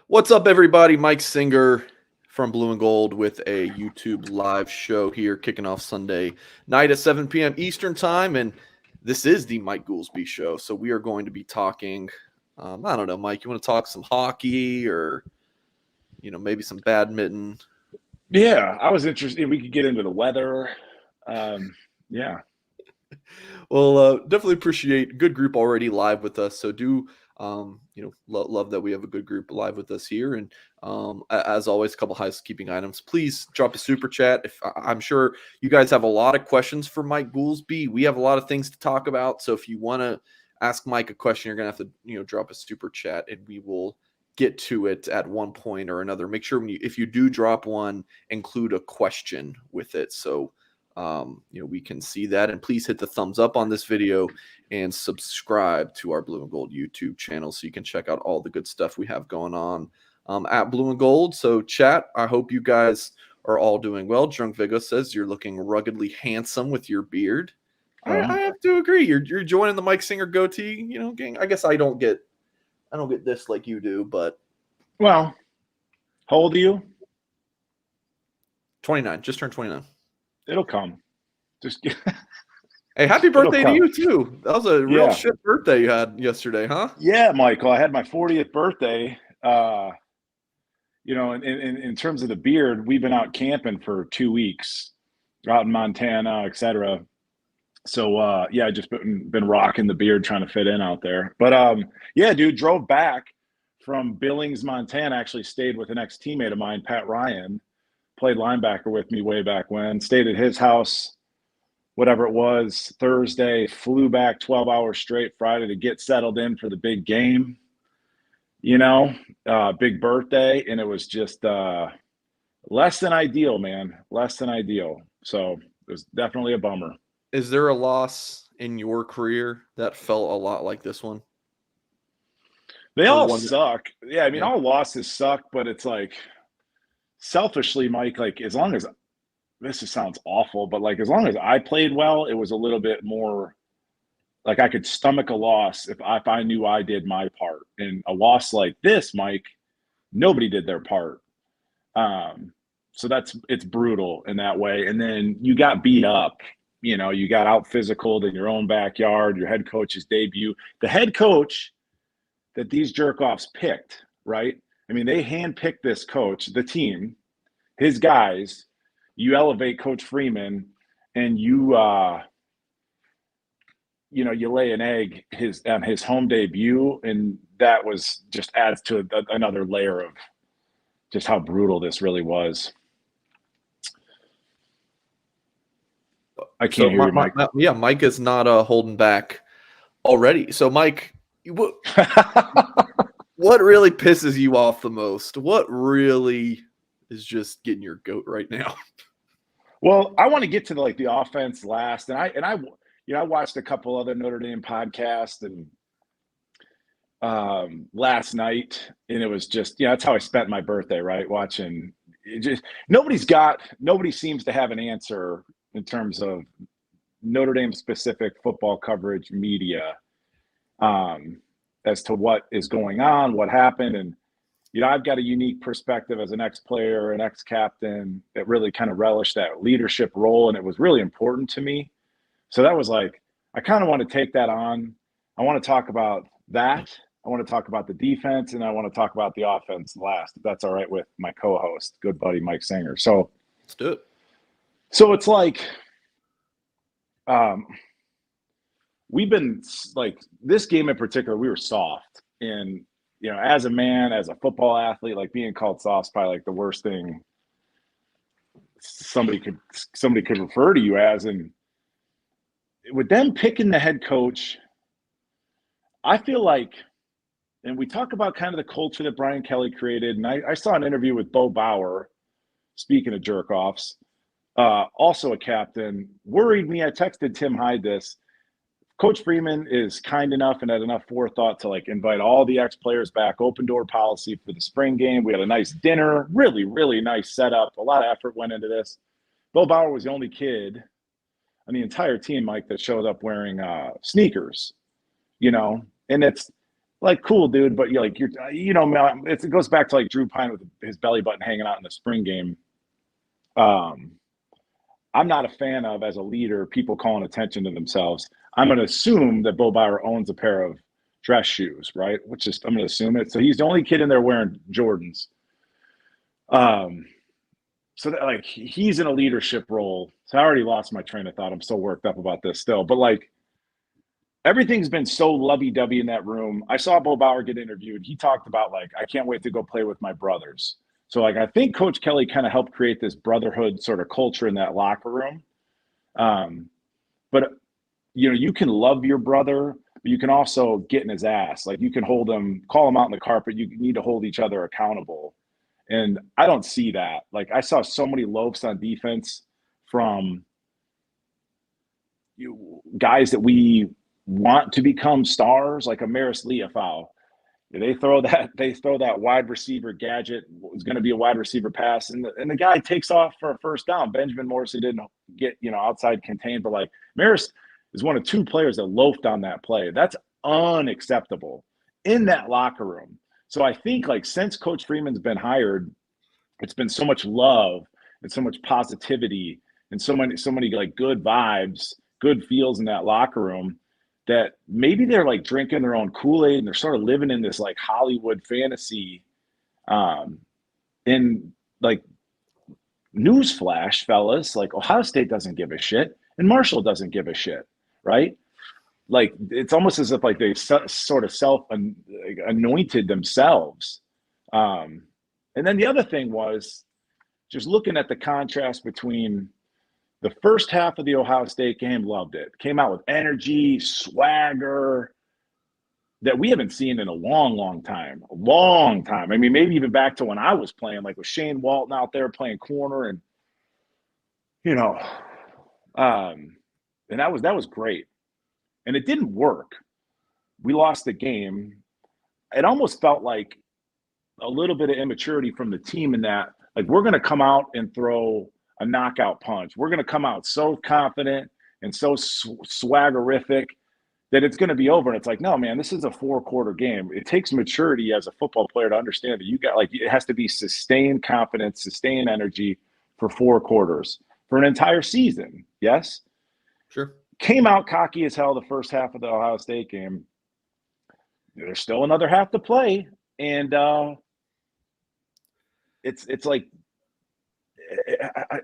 What's up, everybody? Mike Singer from Blue and Gold with a YouTube live show here, kicking off Sunday night at 7 p.m. Eastern Time. And this is the Mike Goolsby Show. So we are going to be talking, I don't know, Mike, you want to talk some hockey or, maybe some badminton? Yeah, I was interested. We could get into the weather. Yeah. Well, definitely appreciate good group already live with us. So do love that we have a good group live with us here. And as always, a couple housekeeping items. Please drop a super chat. I'm sure you guys have a lot of questions for Mike Goolsby. We have a lot of things to talk about. So if you want to ask Mike a question, you're gonna have to drop a super chat, and we will get to it at one point or another. Make sure if you do drop one, include a question with it. So we can see that. And please hit the thumbs up on this video and subscribe to our Blue and Gold YouTube channel so you can check out all the good stuff we have going on at Blue and Gold. So chat, I hope you guys are all doing well. Drunk Vigo says you're looking ruggedly handsome with your beard. I have to agree. You're joining the Mike Singer goatee, gang. I guess I don't get this like you do, but Well, how old are you? 29. Just turned 29. It'll come. Just Hey, happy birthday to you too. That was a real Yeah. shit birthday you had yesterday, huh? Yeah, Michael. I had my 40th birthday. In terms of the beard, we've been out camping for 2 weeks, out in Montana, etc. So I just been rocking the beard, trying to fit in out there. But yeah, dude, drove back from Billings, Montana. Actually stayed with an ex-teammate of mine, Pat Ryan. Played linebacker with me way back when. Stayed at his house, whatever it was, Thursday. Flew back 12 hours straight Friday to get settled in for the big game. Big birthday, and it was just less than ideal, man. Less than ideal. So it was definitely a bummer. Is there a loss in your career that felt a lot like this one? They all suck. Yeah, I mean, all losses suck, but it's like, selfishly, Mike, like, as long as this sounds awful, but like, as long as I played well, it was a little bit more like I could stomach a loss if I knew I did my part. And a loss like this, Mike, nobody did their part. So it's brutal in that way. And then you got beat up, you got out physicaled in your own backyard, your head coach's debut. The head coach that these jerk-offs picked, right? I mean, they handpicked this coach, the team, his guys. You elevate Coach Freeman, and you lay an egg on his home debut, and that was just adds to another layer of just how brutal this really was. I can't hear you, Mike. Yeah, Mike is not holding back already. So, Mike, what really pisses you off the most? What really is just getting your goat right now? Well, I want to get to the offense last, and I watched a couple other Notre Dame podcasts and last night, and it was just that's how I spent my birthday, right? Watching it. Just nobody seems to have an answer in terms of Notre Dame specific football coverage media as to what is going on, what happened. And I've got a unique perspective as an ex-player, an ex-captain that really kind of relished that leadership role, and it was really important to me. So that was like, I kind of want to take that on. I want to talk about that. I want to talk about the defense, and I want to talk about the offense last, if that's all right with my co-host, good buddy Mike Singer. So let's do it. So it's like, we've been like, this game in particular, we were soft. And, as a man, as a football athlete, like, being called soft is probably like the worst thing somebody could refer to you as. And with them picking the head coach, I feel like, and we talk about kind of the culture that Brian Kelly created. And I saw an interview with Bo Bauer, speaking of jerk-offs, also a captain, worried me. I texted Tim Hyde this. Coach Freeman is kind enough and had enough forethought to invite all the ex-players back, open door policy for the spring game. We had a nice dinner, really, really nice setup. A lot of effort went into this. Bo Bauer was the only kid on the entire team, Mike, that showed up wearing sneakers, and like, cool, dude, but you're like, man, it goes back to like Drew Pine with his belly button hanging out in the spring game. I'm not a fan of, as a leader, people calling attention to themselves. I'm going to assume that Bo Bauer owns a pair of dress shoes, right? I'm going to assume it. So he's the only kid in there wearing Jordans. So that, like, he's in a leadership role. So I already lost my train of thought. I'm so worked up about this still, but like, everything's been so lovey-dovey in that room. I saw Bo Bauer get interviewed. He talked about, like, I can't wait to go play with my brothers. So, like, I think Coach Kelly kind of helped create this brotherhood sort of culture in that locker room. But, you can love your brother, but you can also get in his ass. Like, you can hold him, call him out on the carpet. You need to hold each other accountable. And I don't see that. Like, I saw so many loafs on defense from guys that we want to become stars, like Amaris Leafau. They throw that wide receiver gadget. It's going to be a wide receiver pass, and the guy takes off for a first down. Benjamin Morrissey didn't get outside contained, but like, Maris is one of two players that loafed on that play. That's unacceptable in that locker room. So I think, like, since Coach Freeman's been hired, it's been so much love and so much positivity and so many like good vibes, good feels in that locker room, that maybe they're like drinking their own Kool-Aid and they're sort of living in this like Hollywood fantasy. In like, newsflash, fellas, like, Ohio State doesn't give a shit and Marshall doesn't give a shit, right? Like, it's almost as if like they sort of anointed themselves. And then the other thing was just looking at the contrast between the first half of the Ohio State game. Loved it. Came out with energy, swagger that we haven't seen in a long, long time. A long time. I mean, maybe even back to when I was playing, like with Shane Walton out there playing corner, and and that was great. And it didn't work. We lost the game. It almost felt like a little bit of immaturity from the team in that, like, we're going to come out and throw a knockout punch. We're going to come out so confident and so swaggerific that it's going to be over. And it's like, no, man, this is a 4-quarter game. It takes maturity as a football player to understand that it has to be sustained confidence, sustained energy for 4 quarters, for an entire season. Yes? Sure. Came out cocky as hell the first half of the Ohio State game. There's still another half to play. And it's like,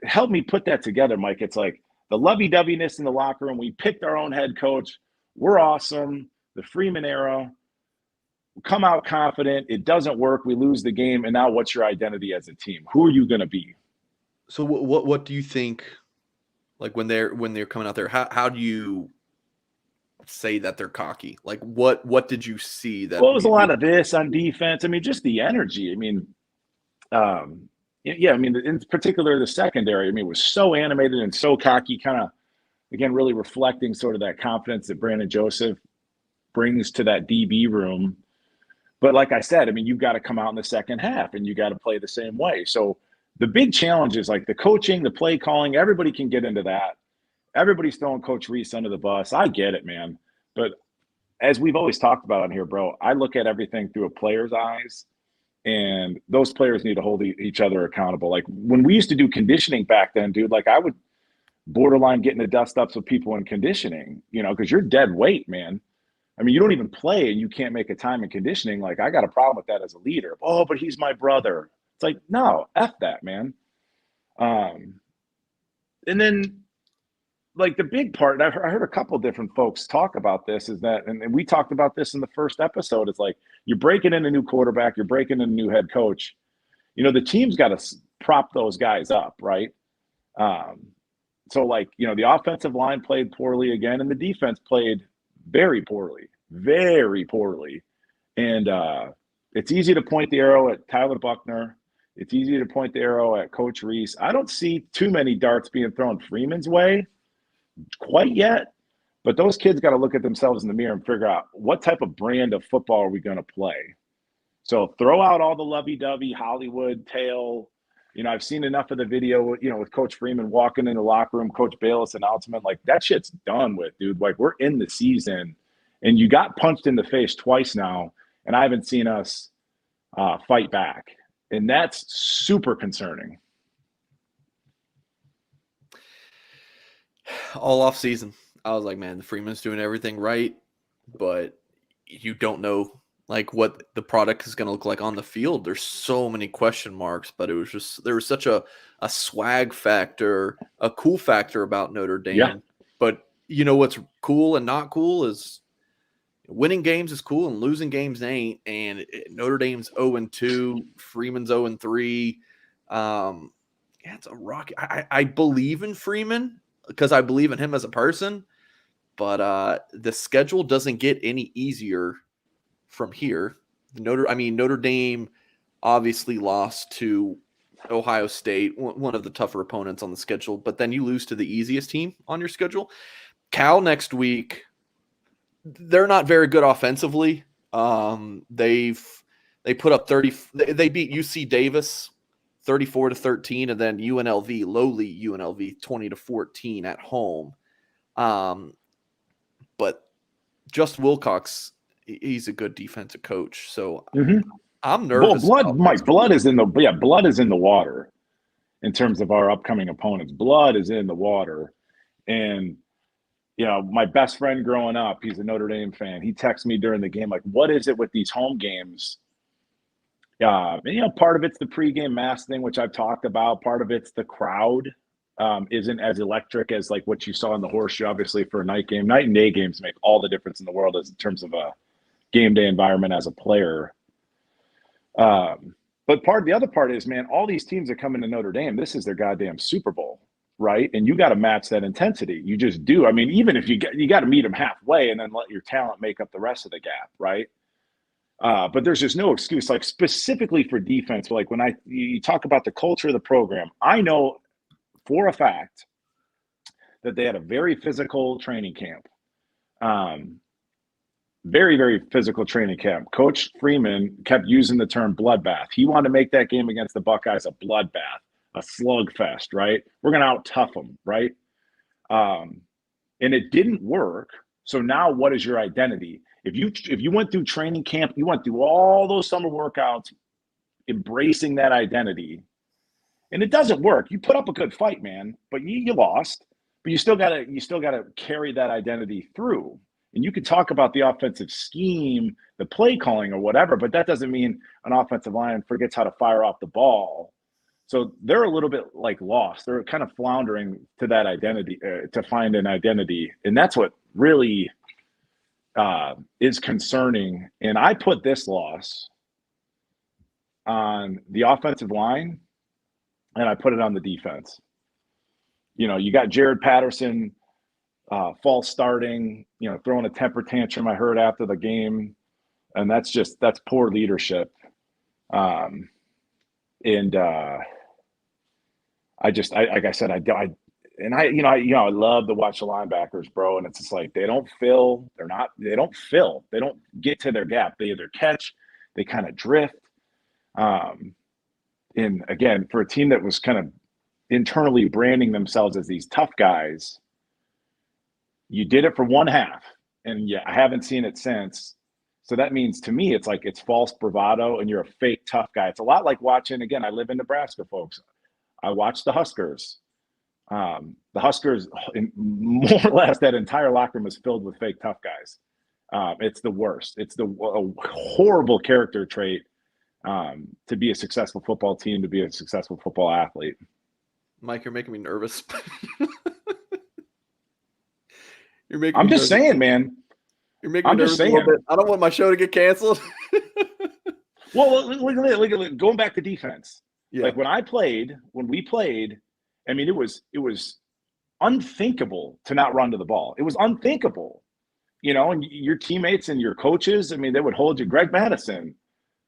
help me put that together, Mike. It's like the lovey-doveyness in the locker room. We picked our own head coach. We're awesome. The Freeman era. We come out confident. It doesn't work. We lose the game. And now, what's your identity as a team? Who are you going to be? So what do you think? Like, when they're coming out there, how do you say that they're cocky? Like, what did you see that? Well, it was a lot of this on defense. I mean, just the energy. I mean, yeah, I mean, in particular, the secondary, I mean, was so animated and so cocky, kind of, again, really reflecting sort of that confidence that Brandon Joseph brings to that DB room. But like I said, I mean, you've got to come out in the second half and you got to play the same way. So the big challenge is like the coaching, the play calling. Everybody can get into that. Everybody's throwing Coach Reese under the bus. I get it, man. But as we've always talked about on here, bro, I look at everything through a player's eyes. And those players need to hold each other accountable. Like, when we used to do conditioning back then, dude, like, I would borderline get into dust ups with people in conditioning, because you're dead weight, man. I mean, you don't even play and you can't make a time in conditioning. Like, I got a problem with that as a leader. Oh, but he's my brother. It's like, no, F that, man. And then, like, the big part, and I heard a couple different folks talk about this, is that, and we talked about this in the first episode, it's like, you're breaking in a new quarterback, you're breaking in a new head coach. The team's got to prop those guys up, right? So, like, the offensive line played poorly again, and the defense played very poorly, very poorly. And it's easy to point the arrow at Tyler Buckner. It's easy to point the arrow at Coach Reese. I don't see too many darts being thrown Freeman's way quite yet, but those kids got to look at themselves in the mirror and figure out what type of brand of football are we going to play. So throw out all the lovey-dovey Hollywood tale. I've seen enough of the video, with Coach Freeman walking in the locker room, Coach Bayless announcement, like, that shit's done with, dude. Like, we're in the season and you got punched in the face twice now. and I haven't seen us fight back. And that's super concerning. All off season, I was like, man, Freeman's doing everything right, but you don't know like what the product is going to look like on the field. There's so many question marks, but it was just there was such a swag factor, a cool factor about Notre Dame. Yeah. But you know what's cool and not cool is winning games is cool and losing games ain't. And Notre Dame's 0-2, Freeman's 0-3. Yeah, it's a rocky. I believe in Freeman because I believe in him as a person, but the schedule doesn't get any easier from here. Notre Dame obviously lost to Ohio State, one of the tougher opponents on the schedule, but then you lose to the easiest team on your schedule. Cal next week, they're not very good offensively. They put up 30. They beat UC Davis 34-13, and then UNLV, lowly UNLV, 20-14 at home. But Just Wilcox, he's a good defensive coach, so I'm nervous. Well, blood is in the water in terms of our upcoming opponents. Blood is in the water, and my best friend growing up, he's a Notre Dame fan. He texts me during the game like, "What is it with these home games?" Part of it's the pregame mass thing, which I've talked about. Part of it's the crowd isn't as electric as like what you saw in the Horseshoe, obviously, for a night game. Night and day games make all the difference in the world as in terms of a game day environment as a player. But the other part is, man, all these teams that come into Notre Dame, this is their goddamn Super Bowl, right? And you got to match that intensity. You just do. I mean, even if you got to meet them halfway and then let your talent make up the rest of the gap, right? But there's just no excuse, like specifically for defense. Like when you talk about the culture of the program, I know for a fact that they had a very physical training camp. Very, very physical training camp. Coach Freeman kept using the term bloodbath. He wanted to make that game against the Buckeyes a bloodbath, a slugfest, right? We're going to out-tough them, right? And it didn't work. So now what is your identity? If you went through training camp, you went through all those summer workouts, embracing that identity, and it doesn't work. You put up a good fight, man, but you lost. But you still gotta carry that identity through. And you could talk about the offensive scheme, the play calling, or whatever, but that doesn't mean an offensive line forgets how to fire off the ball. So they're a little bit like lost. They're kind of floundering to that identity, to find an identity, and that's what really is concerning. And I put this loss on the offensive line, and I put it on the defense. You got Jared Patterson false starting, throwing a temper tantrum I heard after the game, and that's poor leadership. And like I said, I love to watch the linebackers, bro. And it's just like they don't get to their gap. They either catch, they kind of drift. And again, for a team that was kind of internally branding themselves as these tough guys, you did it for one half, and I haven't seen it since. So that means to me, it's like it's false bravado, and you're a fake tough guy. It's a lot like watching. Again, I live in Nebraska, folks. I watched the Huskers. The Huskers, more or less, that entire locker room is filled with fake tough guys. It's the worst. It's a horrible character trait to be a successful football team, to be a successful football athlete. Mike, you're making me nervous. I'm just saying, man. You're making me nervous a little bit. I don't want my show to get canceled. Well, look, going back to defense. Yeah. Like when we played, I mean, it was unthinkable to not run to the ball. It was unthinkable, and your teammates and your coaches, I mean, they would hold you. Greg Madison,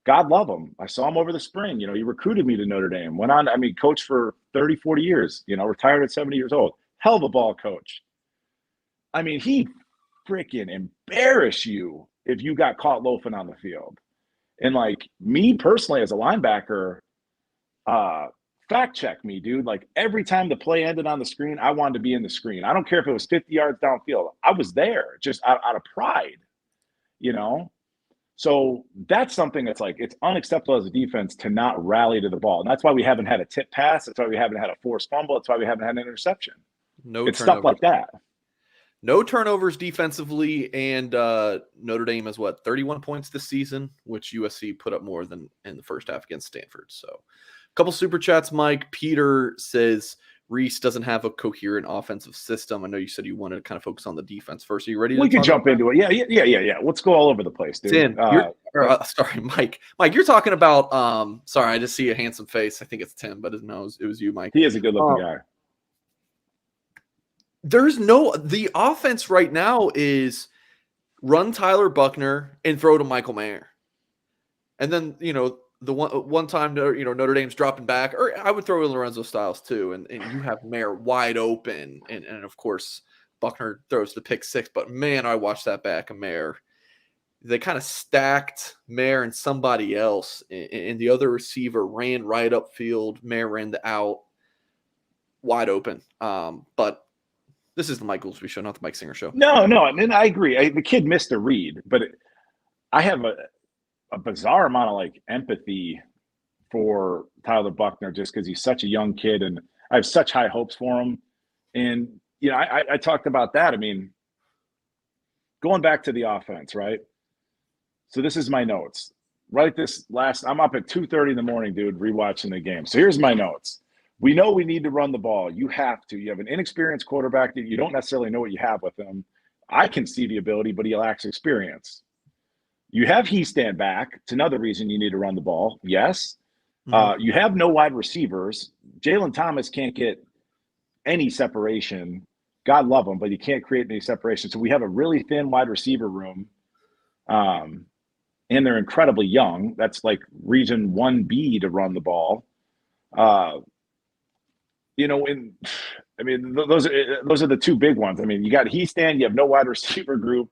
God love him. I saw him over the spring. He recruited me to Notre Dame, went on, coached for 30, 40 years, retired at 70 years old. Hell of a ball coach. I mean, he freaking embarrass you if you got caught loafing on the field. And like me personally as a linebacker, fact check me, dude. Like every time the play ended on the screen, I wanted to be in the screen. I don't care if it was 50 yards downfield. I was there just out of pride, So that's something that's like, it's unacceptable as a defense to not rally to the ball. And that's why we haven't had a tip pass. That's why we haven't had a forced fumble. That's why we haven't had an interception. No It's stuff like that. No turnovers defensively, and Notre Dame has 31 points this season, which USC put up more than in the first half against Stanford. So a couple super chats, Mike. Peter says Reese doesn't have a coherent offensive system. I know you said you wanted to kind of focus on the defense first. Are you ready? We can jump into it. Yeah. Let's go all over the place, dude. Sorry, Mike. Mike, you're talking about. Sorry, I just see a handsome face. I think it's Tim, but no, it was you, Mike. He is a good-looking guy. The offense right now is run Tyler Buckner and throw to Michael Mayer. And then, the one time, Notre Dame's dropping back, or I would throw in Lorenzo Styles too. And you have Mayer wide open. And of course, Buckner throws the pick six, but man, I watched that back of Mayer. They kind of stacked Mayer and somebody else, and the other receiver ran right upfield. Mayer ran the out wide open. But this is the Mike Goolsby Show, not the Mike Singer Show. No, and I agree. The kid missed a read, but I have a bizarre amount of empathy for Tyler Buckner just because he's such a young kid, and I have such high hopes for him. And I talked about that. I mean, going back to the offense, right? So this is my notes. I'm up at 2:30 in the morning, dude, rewatching the game. So here's my notes. We know we need to run the ball. You have to. You have an inexperienced quarterback that you don't necessarily know what you have with him. I can see the ability, but he lacks experience. You have he stand back. It's another reason you need to run the ball. Yes. Mm-hmm. You have no wide receivers. Jalen Thomas can't get any separation. God love him, but he can't create any separation. So we have a really thin wide receiver room. And they're incredibly young. That's like region 1B to run the ball. Those are the two big ones. I mean, you got he stand, you have no wide receiver group.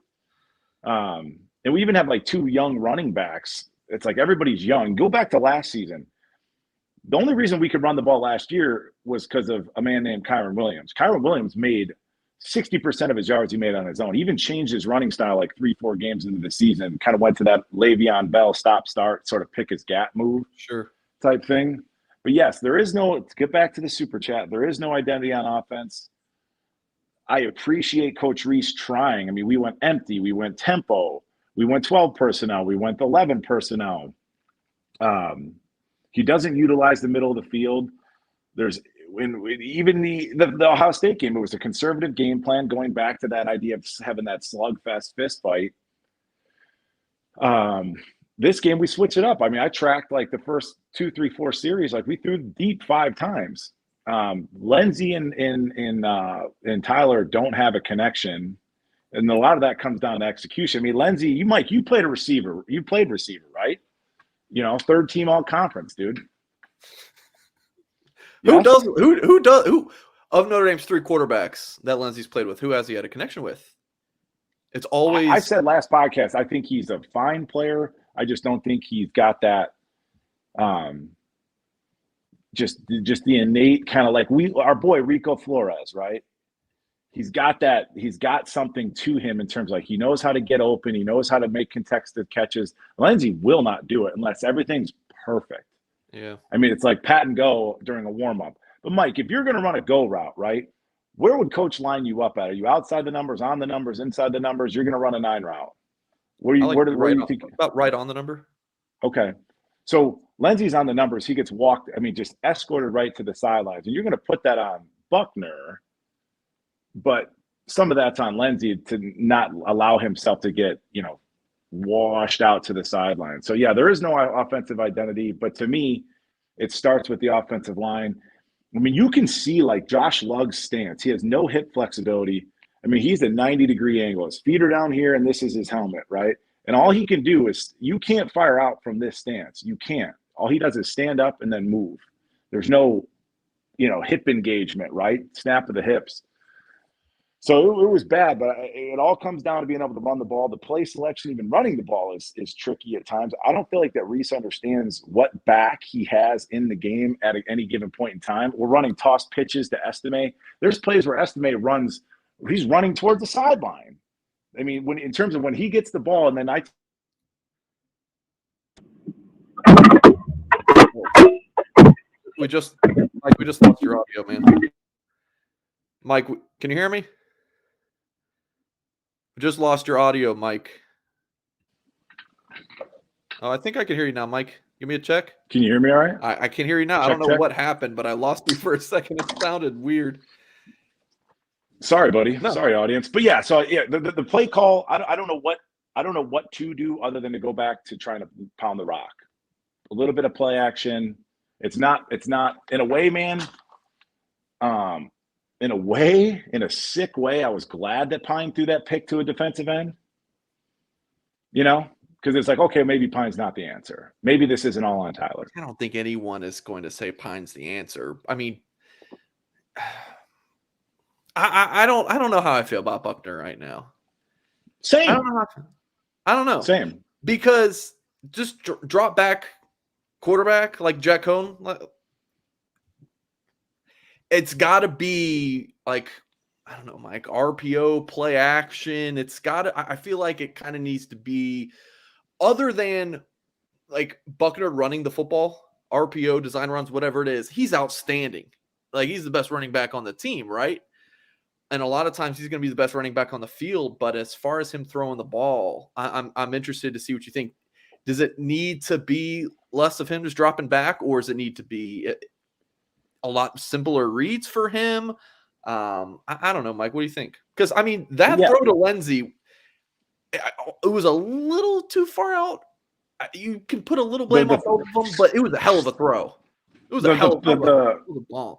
And we even have two young running backs. It's like everybody's young. Go back to last season. The only reason we could run the ball last year was because of a man named Kyron Williams. Kyron Williams made 60% of his yards he made on his own. He even changed his running style 3-4 games into the season, kind of went to that Le'Veon Bell stop-start, sort of pick his gap move type thing. But yes, to get back to the super chat, there is no identity on offense. I appreciate Coach Reese trying. I mean, we went empty, we went tempo, we went 12 personnel, we went 11 personnel. He doesn't utilize the middle of the field. Even the Ohio State game, it was a conservative game plan, going back to that idea of having that slugfest fist fight. This game, we switch it up. I mean, I tracked the first 2, 3, 4 series. We threw deep 5 times. Lindsey and Tyler don't have a connection. And a lot of that comes down to execution. I mean, Lindsey, you played a receiver. You played receiver, right? Third team all conference, dude. Who of Notre Dame's 3 quarterbacks that Lindsey's played with, who has he had a connection with? It's always. I said last podcast, I think he's a fine player. I just don't think he's got that. Just the innate kind of our boy Rico Flores, right? He's got that. He's got something to him in terms of he knows how to get open. He knows how to make contested catches. Lindsey will not do it unless everything's perfect. Yeah. I mean, it's like pat and go during a warm-up. But, Mike, if you're going to run a go route, right, where would Coach line you up at? Are you outside the numbers, on the numbers, inside the numbers? You're going to run a 9 route. Where do you think? About right on the number. Okay. So Lindsey's on the numbers. He gets walked, just escorted right to the sidelines. And you're going to put that on Buckner, but some of that's on Lindsey to not allow himself to get, washed out to the sideline. So, yeah, there is no offensive identity. But to me, it starts with the offensive line. I mean, you can see Josh Lugg's stance. He has no hip flexibility. I mean, he's a 90-degree angle. His feet are down here, and this is his helmet, right? And all he can do is you can't fire out from this stance. You can't. All he does is stand up and then move. There's no, hip engagement, right? Snap of the hips. So it was bad, but it all comes down to being able to run the ball. The play selection, even running the ball, is tricky at times. I don't feel like that Reese understands what back he has in the game at any given point in time. We're running toss pitches to Estime. There's plays where Estime runs, he's running towards the sideline. I mean, in terms of when he gets the ball, and then we just lost your audio, man. Mike, can you hear me? We just lost your audio, Mike. Oh, I think I can hear you now, Mike. Give me a check. Can you hear me all right? I can hear you now. I don't know what happened, but I lost you for a second. It sounded weird. Sorry, buddy. No. Sorry, audience. But yeah, so yeah, the play call. I don't know what to do other than to go back to trying to pound the rock. A little bit of play action. It's not in a way, man. In a sick way, I was glad that Pine threw that pick to a defensive end. Because it's like, okay, maybe Pine's not the answer. Maybe this isn't all on Tyler. I don't think anyone is going to say Pine's the answer. I mean, I don't know how I feel about Buckner right now. Same. I don't know. Same. Because just drop back quarterback like Jack Cohn. It's got to be like, I don't know, Mike, RPO, play action. It's got to, I feel like it kind of needs to be, other than like Buckner running the football, RPO, design runs, whatever it is, he's outstanding. Like, he's the best running back on the team, right? And a lot of times he's going to be the best running back on the field. But as far as him throwing the ball, I'm interested to see what you think. Does it need to be less of him just dropping back, or does it need to be a lot simpler reads for him? I don't know, Mike. What do you think? Because, I mean, that throw to Lindsey, it was a little too far out. You can put a little blame on both of them, but it was a hell of a throw. It was a hell of a bomb.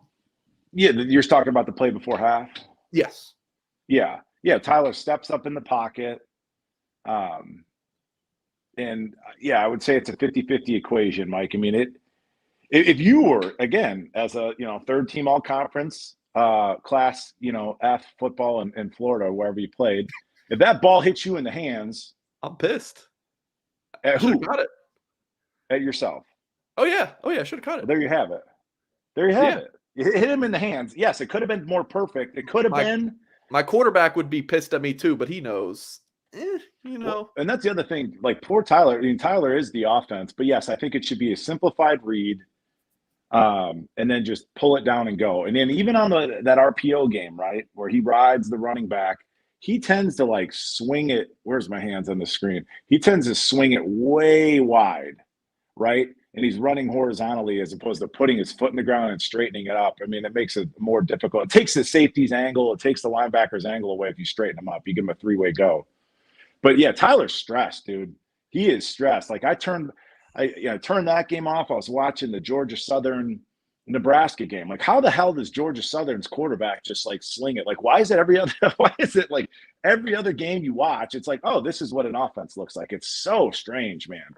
Yeah, you're talking about the play before half? Yes. Yeah. Tyler steps up in the pocket. And yeah, I would say it's a 50-50 equation, Mike. I mean, if you were, again, as a third team all conference class, F football in Florida, wherever you played, if that ball hits you in the hands, I'm pissed. At who? Got it. At yourself. Oh yeah, should have caught it. There you have it. It. You hit him in the hands. Yes, it could have been more perfect. It could have been. My quarterback would be pissed at me too, but he knows. Well, and that's the other thing. Like, poor Tyler. I mean, Tyler is the offense, but yes, I think it should be a simplified read, and then just pull it down and go. And then even on that RPO game, right, where he rides the running back, he tends to like swing it. Where's my hands on the screen? He tends to swing it way wide, right? And he's running horizontally as opposed to putting his foot in the ground and straightening it up. I mean, it makes it more difficult. It takes the safety's angle. It takes the linebacker's angle away if you straighten him up. You give him a three-way go. But yeah, Tyler's stressed, dude. He is stressed. Like, I turned that game off. I was watching the Georgia Southern Nebraska game. Like, how the hell does Georgia Southern's quarterback just like sling it? Like, why is it like every other game you watch, it's like, oh, this is what an offense looks like. It's so strange, man.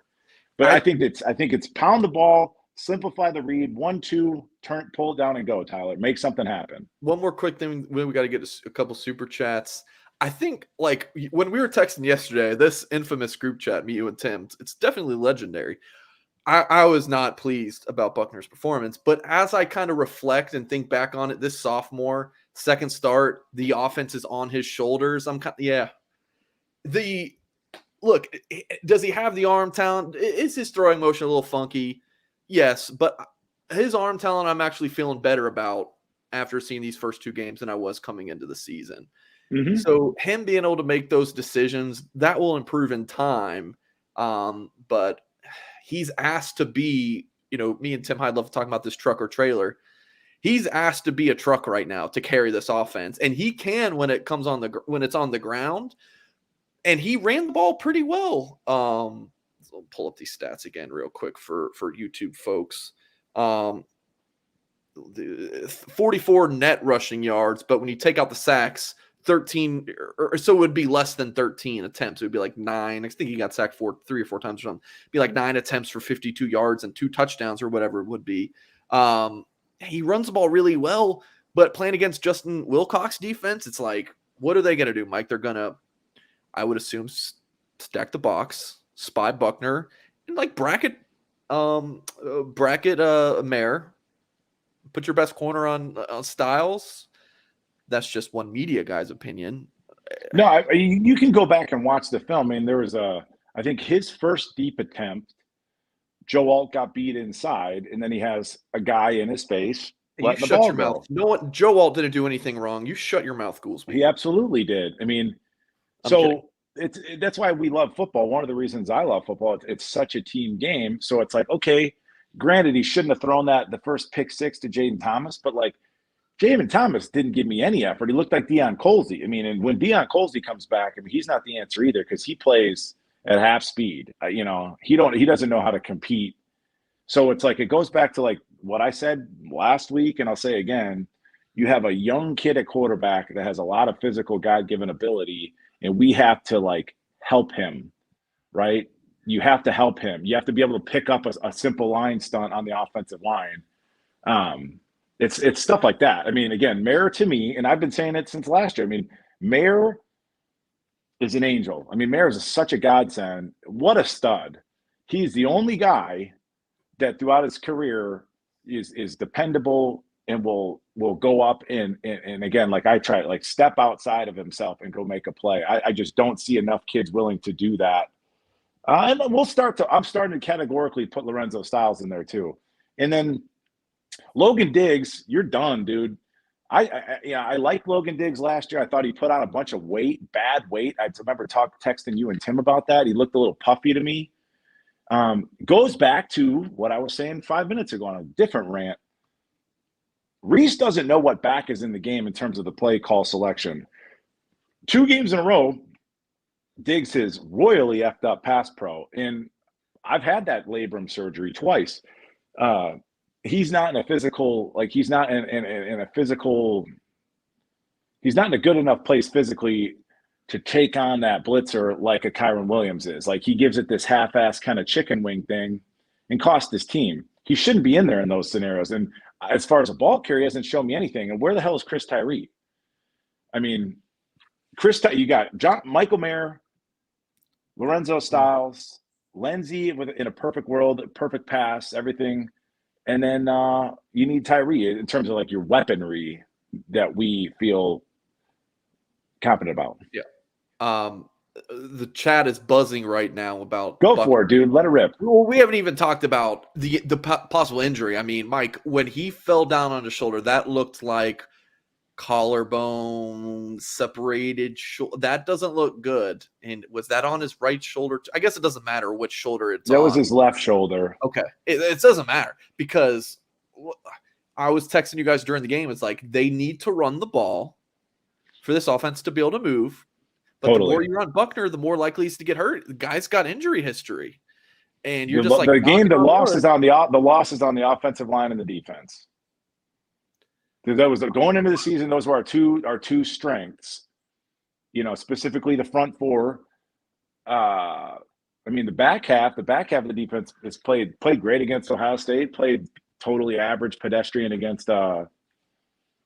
But I think it's pound the ball, simplify the read, 1-2, turn, pull it down and go, Tyler. Make something happen. One more quick thing, we got to get a couple super chats. I think, like, when we were texting yesterday, this infamous group chat, me, you, and Tim, it's definitely legendary. I was not pleased about Buckner's performance, but as I kind of reflect and think back on it, this sophomore, second start, the offense is on his shoulders. Look, does he have the arm talent? Is his throwing motion a little funky? Yes, but his arm talent I'm actually feeling better about after seeing these first two games than I was coming into the season. Mm-hmm. So him being able to make those decisions, that will improve in time. But he's asked to be, me and Tim Hyde love talking about this truck or trailer. He's asked to be a truck right now to carry this offense, and he can when it's on the ground. And he ran the ball pretty well. I'll pull up these stats again real quick for YouTube folks. 44 net rushing yards, but when you take out the sacks, 13, or so it would be less than 13 attempts. It would be like 9. I think he got sacked 3 or 4 times or something. It'd be like 9 attempts for 52 yards and 2 touchdowns or whatever it would be. He runs the ball really well, but playing against Justin Wilcox defense, it's like, what are they going to do, Mike? They're going to, I would assume, stack the box, spy Buckner, and like bracket Mayer. Put your best corner on Styles. That's just one media guy's opinion. No, you can go back and watch the film. I mean, there was I think his first deep attempt, Joe Alt got beat inside, and then he has a guy in his face letting the shut ball your go. mouth. No one, Joe Alt didn't do anything wrong. You shut your mouth, Goolsby. He absolutely did. I mean, so that's why we love football. One of the reasons I love football, it's such a team game. So it's like, okay, granted, he shouldn't have thrown the first pick six to Jaden Thomas, but like Jaden Thomas didn't give me any effort. He looked like Deion Colsey. I mean, and when Deion Colsey comes back, I mean, he's not the answer either because he plays at half speed. You know, he doesn't know how to compete. So it's like it goes back to like what I said last week, and I'll say again, you have a young kid at quarterback that has a lot of physical God-given ability, and we have to like help him, right? You have to help him. You have to be able to pick up a simple line stunt on the offensive line. It's stuff like that. I mean, again, Mayer to me, and I've been saying it since last year. I mean, Mayer is an angel. I mean, Mayer is such a godsend. What a stud. He's the only guy that throughout his career is dependable and will go up and again, like I try, like step outside of himself and go make a play. I just don't see enough kids willing to do that. And I'm starting to categorically put Lorenzo Styles in there too. And then Logan Diggs, you're done, dude. I liked Logan Diggs last year. I thought he put on a bunch of bad weight. I remember texting you and Tim about that. He looked a little puffy to me. Goes back to what I was saying 5 minutes ago on a different rant. Reese doesn't know what back is in the game in terms of the play call selection. 2 games in a row, Diggs has royally effed up pass pro, and I've had that labrum surgery twice. He's not in a physical, like he's not in a physical, he's not in a good enough place physically to take on that blitzer like a Kyron Williams is. Like he gives it this half-ass kind of chicken wing thing and cost his team. He shouldn't be in there in those scenarios. And as far as a ball carrier, he hasn't shown me anything. And where the hell is Chris Tyree? I mean, you got Michael Mayer, Lorenzo Styles, Lindsey in a perfect world, perfect pass, everything. And then you need Tyree in terms of like your weaponry that we feel confident about. Yeah. The chat is buzzing right now about Go Buckner. for it, dude. Let it rip. Well, we haven't even talked about the possible injury. I mean, Mike, when he fell down on his shoulder, that looked like collarbone separated. That doesn't look good. And was that on his right shoulder? I guess it doesn't matter which shoulder it's on. That was his left shoulder. Okay. It doesn't matter because I was texting you guys during the game. It's like they need to run the ball for this offense to be able to move. But The more you run Buckner, the more likely he's to get hurt. The guy's got injury history. And you're just like the loss is on the offensive line and the defense. That was going into the season. Those were our two strengths. You know, specifically the front four. I mean, the back half of the defense has played great against Ohio State. Played totally average pedestrian against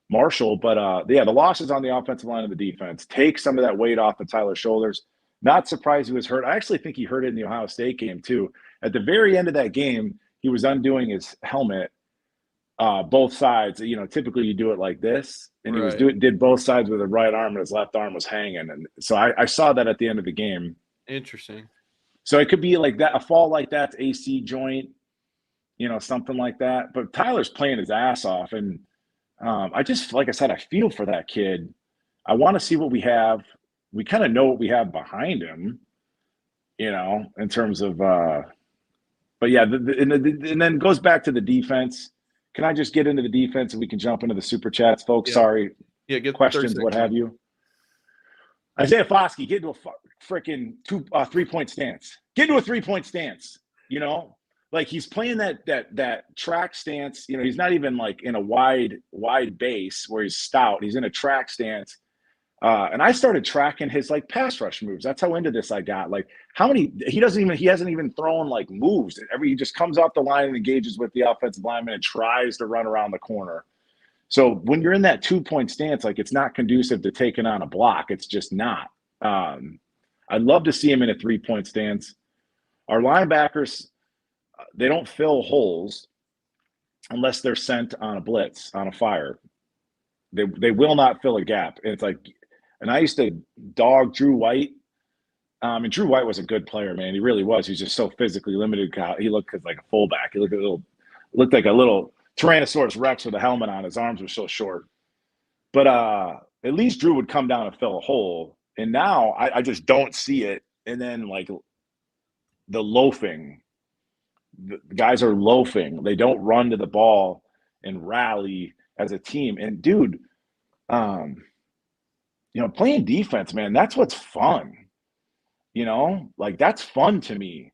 Marshall. But the losses on the offensive line and the defense take some of that weight off of Tyler's shoulders. Not surprised he was hurt. I actually think he hurt it in the Ohio State game too. At the very end of that game, he was undoing his helmet. Both sides, you know, typically you do it like this, and right. He did both sides with the right arm, and his left arm was hanging, and so I saw that at the end of the game. Interesting. So it could be like that, a fall like that's AC joint, you know, something like that. But Tyler's playing his ass off, and I just, like I said, I feel for that kid. I want to see what we have. We kind of know what we have behind him, you know, in terms of. But yeah, and then it goes back to the defense. Can I just get into the defense and we can jump into the super chats, folks? Yeah. Sorry. Yeah, get questions, what have you. Isaiah Foskey, get into a freaking 3-point stance. Get into a 3-point stance. You know, like he's playing that track stance. You know, he's not even like in a wide base where he's stout. He's in a track stance. And I started tracking his like pass rush moves. That's how into this I got. Like how many he hasn't even thrown like moves. He just comes off the line and engages with the offensive lineman and tries to run around the corner. So when you're in that 2-point stance, like it's not conducive to taking on a block. It's just not. I'd love to see him in a 3-point stance. Our linebackers, they don't fill holes unless they're sent on a blitz, on a fire. They will not fill a gap. And it's like, and I used to dog Drew White And Drew White was a good player, man. He really was. He's just so physically limited. He looked like a fullback. He looked like a little Tyrannosaurus Rex with a helmet on. His arms were so short. But at least Drew would come down and fill a hole. And now I just don't see it. And then like the loafing, the guys are loafing. They don't run to the ball and rally as a team. And dude, playing defense, man, that's what's fun. Like that's fun to me.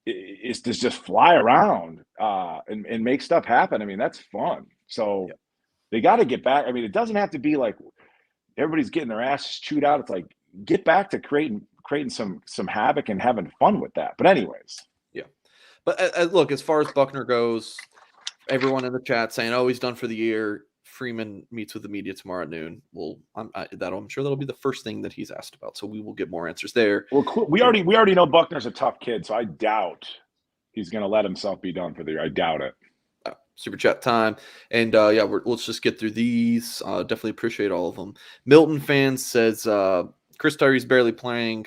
Is to just fly around and make stuff happen. I mean, that's fun. So they got to get back. I mean, it doesn't have to be like everybody's getting their asses chewed out. It's like get back to creating some havoc and having fun with that. But anyways. Yeah. But look, as far as Buckner goes, everyone in the chat saying, "Oh, he's done for the year." Freeman meets with the media tomorrow at noon. I'm sure that'll be the first thing that he's asked about. So we will get more answers there. Well, we already know Buckner's a tough kid, so I doubt he's going to let himself be done for the year. I doubt it. Super chat time, and let's just get through these. Definitely appreciate all of them. Milton fan says Chris Tyree's barely playing.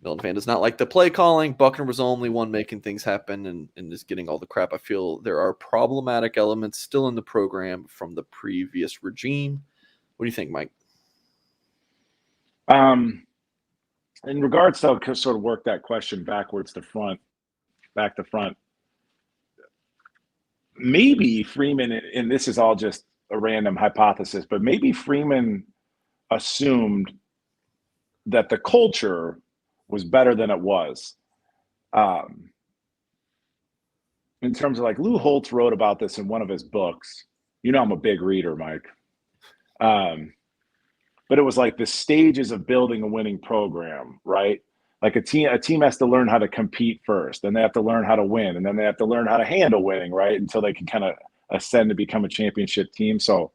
Milton fan does not like the play calling. Buckner was the only one making things happen and is getting all the crap. I feel there are problematic elements still in the program from the previous regime. What do you think, Mike? In regards to sort of work that question back to front, maybe Freeman, and this is all just a random hypothesis, but maybe Freeman assumed that the culture was better than it was. In terms of like Lou Holtz wrote about this in one of his books. I'm a big reader, Mike. But it was like the stages of building a winning program, right? Like a team has to learn how to compete first, then they have to learn how to win, and then they have to learn how to handle winning, right? Until they can kind of ascend to become a championship team. So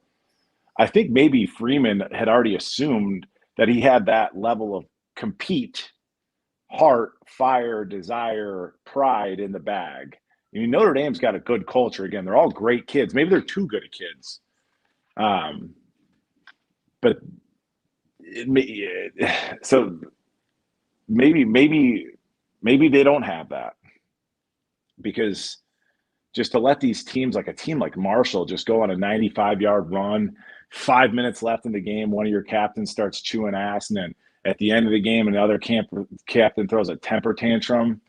I think maybe Freeman had already assumed that he had that level of compete, heart, fire, desire, pride in the bag. I mean, Notre Dame's got a good culture. Again, they're all great kids. Maybe they're too good at kids. But so maybe they don't have that, because just to let these teams, like a team like Marshall, just go on a 95-yard run, 5 minutes left in the game, one of your captains starts chewing ass, and then at the end of the game, another captain throws a temper tantrum.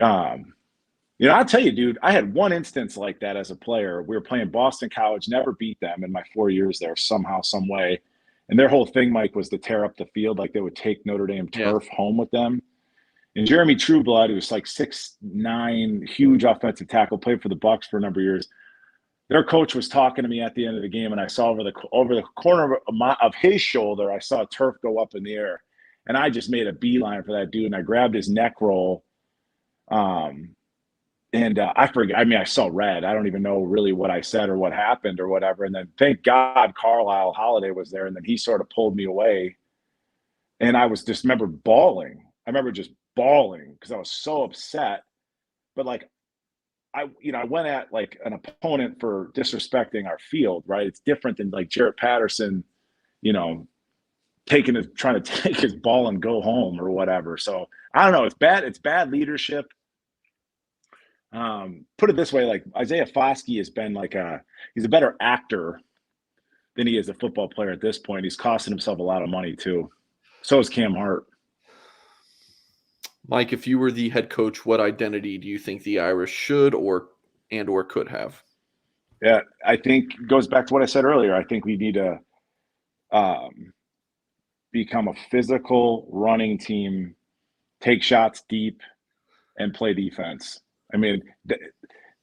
I'll tell you, dude, I had one instance like that as a player. We were playing Boston College, never beat them in my 4 years there somehow, some way. And their whole thing, Mike, was to tear up the field. Like they would take Notre Dame turf home with them. And Jeremy Trueblood, who was like 6'9", huge offensive tackle, played for the Bucks for a number of years. Their coach was talking to me at the end of the game, and I saw over the corner of his shoulder, I saw turf go up in the air. And I just made a beeline for that dude, and I grabbed his neck roll. I forget. I mean, I saw red. I don't even know really what I said or what happened or whatever. And then thank God Carlisle Holiday was there, and then he sort of pulled me away. And I was just remember bawling. I remember just bawling because I was so upset. But like, I went at like an opponent for disrespecting our field, right? It's different than like Jarrett Patterson, trying to take his ball and go home or whatever. So I don't know. It's bad. It's bad leadership. Put it this way, like Isaiah Foskey has been he's a better actor than he is a football player at this point. He's costing himself a lot of money too. So is Cam Hart. Mike, if you were the head coach, what identity do you think the Irish should or could have? Yeah, I think it goes back to what I said earlier. I think we need to become a physical running team, take shots deep, and play defense. I mean,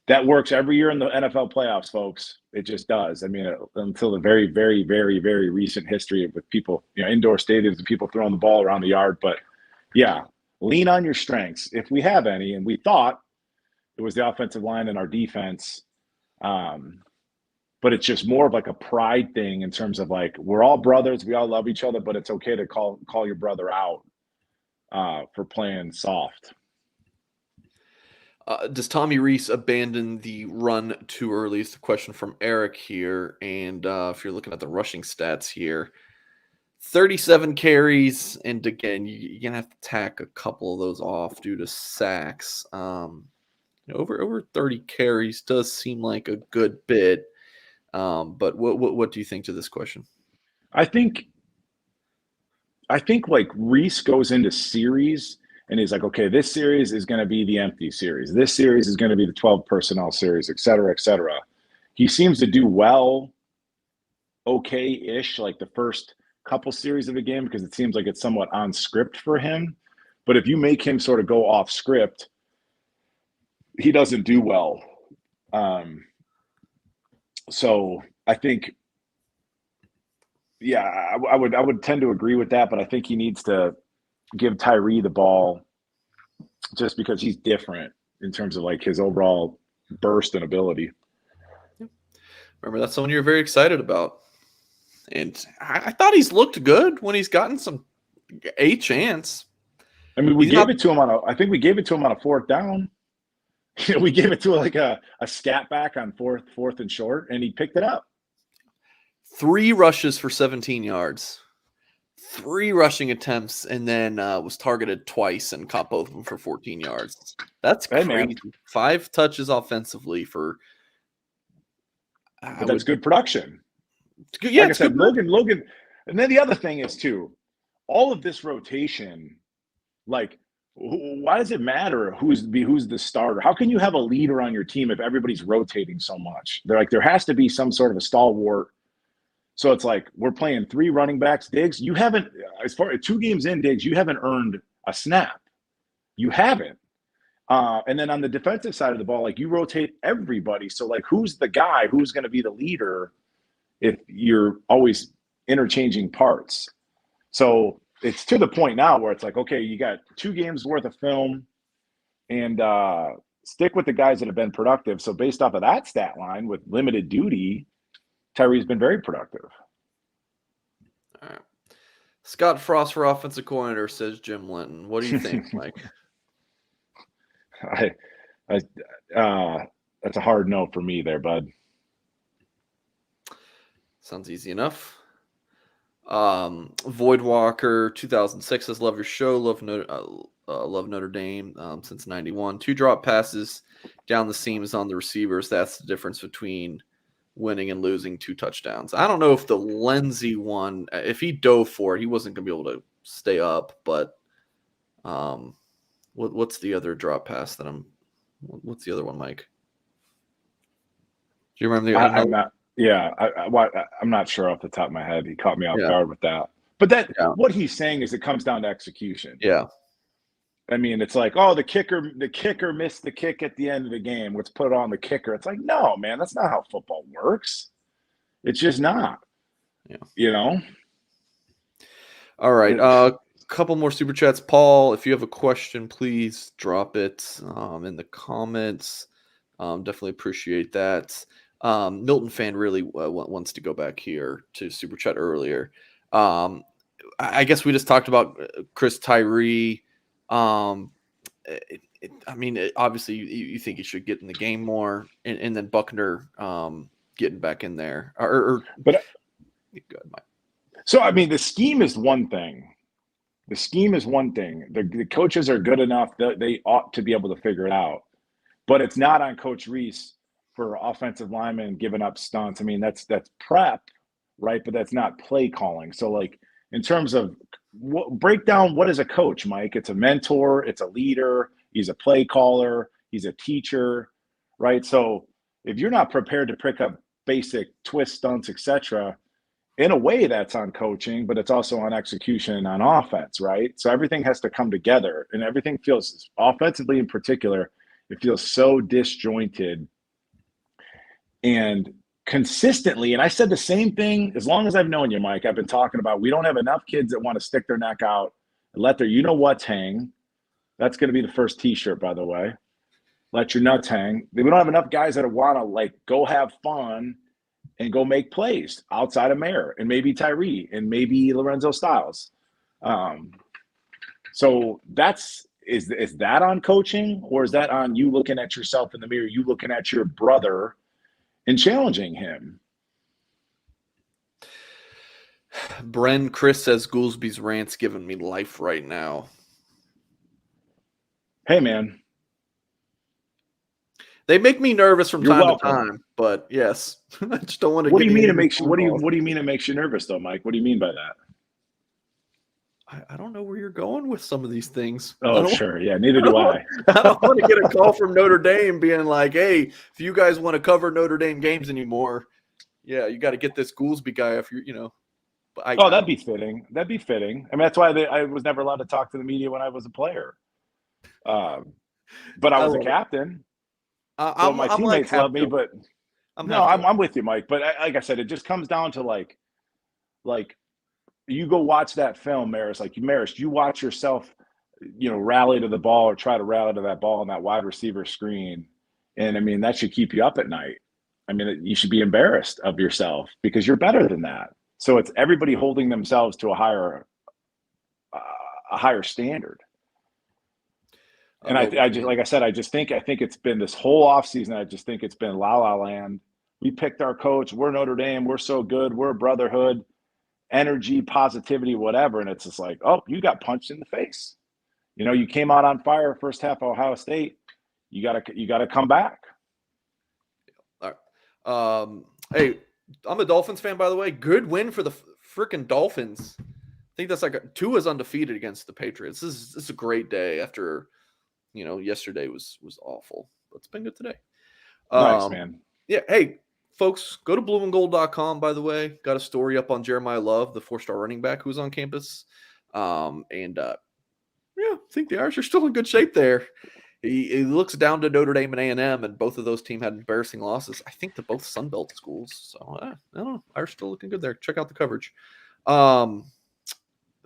that works every year in the NFL playoffs, folks. It just does. I mean, until the very, very, very, very recent history with people, indoor stadiums and people throwing the ball around the yard. But yeah, lean on your strengths if we have any. And we thought it was the offensive line and our defense. But it's just more of like a pride thing in terms of like, we're all brothers. We all love each other, but it's okay to call your brother out for playing soft. Does Tommy Reese abandon the run too early? Is the question from Eric here. And if you're looking at the rushing stats here, 37 carries, and again, you're gonna have to tack a couple of those off due to sacks. Over 30 carries does seem like a good bit. But what do you think to this question? I think like Reese goes into series and he's like, okay, this series is going to be the empty series. This series is going to be the 12 personnel series, et cetera, et cetera. He seems to do well, okay-ish, like the first couple series of a game because it seems like it's somewhat on script for him. But if you make him sort of go off script, he doesn't do well. So I think, yeah, I would tend to agree with that, but I think he needs to give Tyree the ball just because he's different in terms of like his overall burst and ability. Remember, that's someone you're very excited about. And I thought he's looked good when he's gotten a chance. I mean, I think we gave it to him on a fourth down. We gave it to like a scat back on fourth and short, and he picked it up. 3 rushes for 17 yards, 3 rushing attempts, and then was targeted twice and caught both of them for 14 yards. That's crazy. Man. 5 touches offensively for. That's good production. Yeah, like I said, Logan. And then the other thing is too, all of this rotation, like, why does it matter who's the starter? How can you have a leader on your team if everybody's rotating so much? There has to be some sort of a stalwart. So it's like we're playing 3 running backs. Diggs, you haven't, as far as 2 games in, Diggs, you haven't earned a snap. You haven't. And then on the defensive side of the ball, like you rotate everybody. So like who's the guy who's going to be the leader if you're always interchanging parts? So it's to the point now where it's like, okay, you got 2 games worth of film and stick with the guys that have been productive. So based off of that stat line with limited duty, Tyree's been very productive. All right. Scott Frost for offensive coordinator, says Jim Linton. What do you think, Mike? That's a hard no for me there, bud. Sounds easy enough. Void Walker 2006 says, love your show, love Notre Dame since 91. 2 drop passes down the seams on the receivers. That's the difference between winning and losing 2 touchdowns. I don't know if the Lindsey one, if he dove for it, he wasn't going to be able to stay up, but what's the other drop pass what's the other one, Mike? Do you remember I'm not sure off the top of my head. He caught me off guard with that. But what he's saying is it comes down to execution. Yeah. I mean, it's like, oh, the kicker missed the kick at the end of the game. Let's put it on the kicker. It's like, no, man, that's not how football works. It's just not. Yeah. You know? All right. Couple more super chats. Paul, if you have a question, please drop it in the comments. Definitely appreciate that. Milton fan really wants to go back here to super chat earlier. I guess we just talked about Chris Tyree. Obviously you think he should get in the game more, and then Buckner getting back in there. But good, Mike. So I mean, the scheme is one thing. The coaches are good enough that they ought to be able to figure it out. But it's not on Coach Reese for offensive linemen giving up stunts. I mean, that's prep, right? But that's not play calling. So like in terms of break down what is a coach, Mike? It's a mentor, it's a leader, he's a play caller, he's a teacher, right? So if you're not prepared to pick up basic twist stunts, etc., in a way that's on coaching, but it's also on execution on offense, right? So everything has to come together, and everything feels, offensively in particular, it feels so disjointed and consistently. And I said the same thing as long as I've known you, Mike. I've been talking about we don't have enough kids that want to stick their neck out and let their you-know-whats hang. That's going to be the first T-shirt, by the way. Let your nuts hang. We don't have enough guys that want to, like, go have fun and go make plays outside of Mayer and maybe Tyree and maybe Lorenzo Styles. So is that on coaching, or is that on you looking at yourself in the mirror, you looking at your brother and challenging him? Chris says Goolsby's rant's giving me life right now. Hey, man. They make me nervous from You're time welcome. to time, but yes, I just don't want to. What do you mean it makes you? What do you mean it makes you nervous, though, Mike? What do you mean by that? I don't know where you're going with some of these things. Oh, sure, yeah, neither do I. I don't want to get a call from Notre Dame being like, "Hey, if you guys want to cover Notre Dame games anymore, yeah, you got to get this Goolsby guy if you're, you know." But that'd be fitting. That'd be fitting. I mean, that's why I was never allowed to talk to the media when I was a player. But I was a captain. So my teammates love me, but I'm with you, Mike. But like I said, it just comes down to like you go watch that film, Maris. Like Maris, you watch yourself, rally to the ball or try to rally to that ball on that wide receiver screen, and I mean that should keep you up at night. I mean, you should be embarrassed of yourself because you're better than that. So it's everybody holding themselves to a higher standard. And I just, like I said, I think it's been this whole offseason. I just think it's been la la land. We picked our coach. We're Notre Dame. We're so good. We're a brotherhood, energy, positivity, whatever. And it's just like, oh, you got punched in the face. You came out on fire first half of Ohio State. You gotta come back. All right. Hey, I'm a Dolphins fan, by the way. Good win for the freaking Dolphins. I think that's like Tua's undefeated against the Patriots. This is a great day after. Yesterday was awful, but it's been good today. Nice, man. Yeah. Hey, folks, go to blueandgold.com, by the way. Got a story up on Jeremiah Love, the 4-star running back who's on campus. I think the Irish are still in good shape there. He looks down to Notre Dame and A&M, and both of those teams had embarrassing losses, I think, to both Sunbelt schools. So, I don't know. Irish still looking good there. Check out the coverage.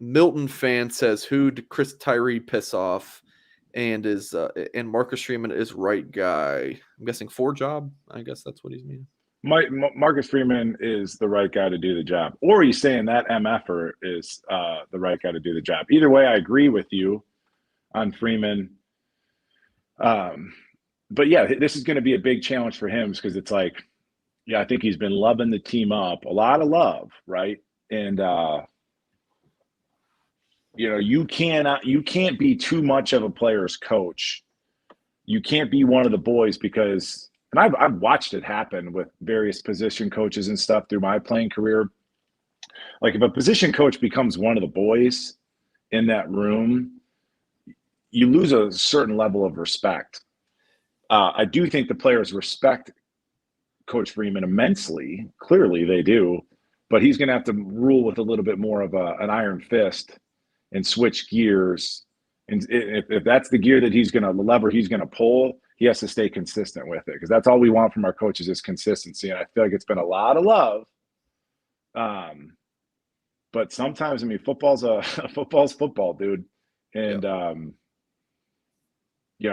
Milton fan says, who did Chris Tyree piss off? And Marcus Freeman is right guy. I'm guessing for job. I guess that's what he's meaning. Marcus Freeman is the right guy to do the job, or he's saying that MFer is the right guy to do the job. Either way, I agree with you on Freeman. But yeah, this is going to be a big challenge for him because it's like, yeah, I think he's been loving the team up, a lot of love, right? And you can't be too much of a player's coach. You can't be one of the boys because, and I've watched it happen with various position coaches and stuff through my playing career. Like if a position coach becomes one of the boys in that room, you lose a certain level of respect. I do think the players respect Coach Freeman immensely. Clearly they do, but he's going to have to rule with a little bit more of an iron fist and switch gears. And if that's the gear that the lever he's going to pull, he has to stay consistent with it because that's all we want from our coaches is consistency. And I feel like it's been a lot of love. But sometimes, I mean, football's football, dude. And, I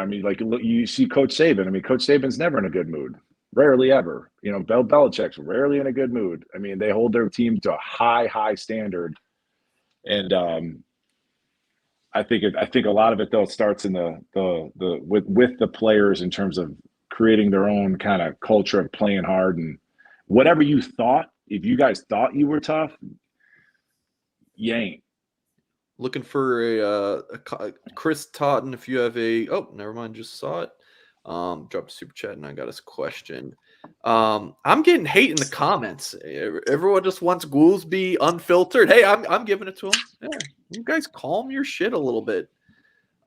mean, like you see Coach Saban. I mean, Coach Saban's never in a good mood. Rarely ever. Bill Belichick's rarely in a good mood. I mean, they hold their team to a high standard. And I think a lot of it though starts in with the players in terms of creating their own kind of culture of playing hard and whatever you thought. If you guys thought you were tough, you ain't. Looking for a Chris Totten. If you have never mind, just saw it. Dropped a super chat and I got his question. I'm getting hate in the comments. Everyone just wants Goolsby unfiltered. Hey, I'm giving it to him. Yeah, you guys calm your shit a little bit.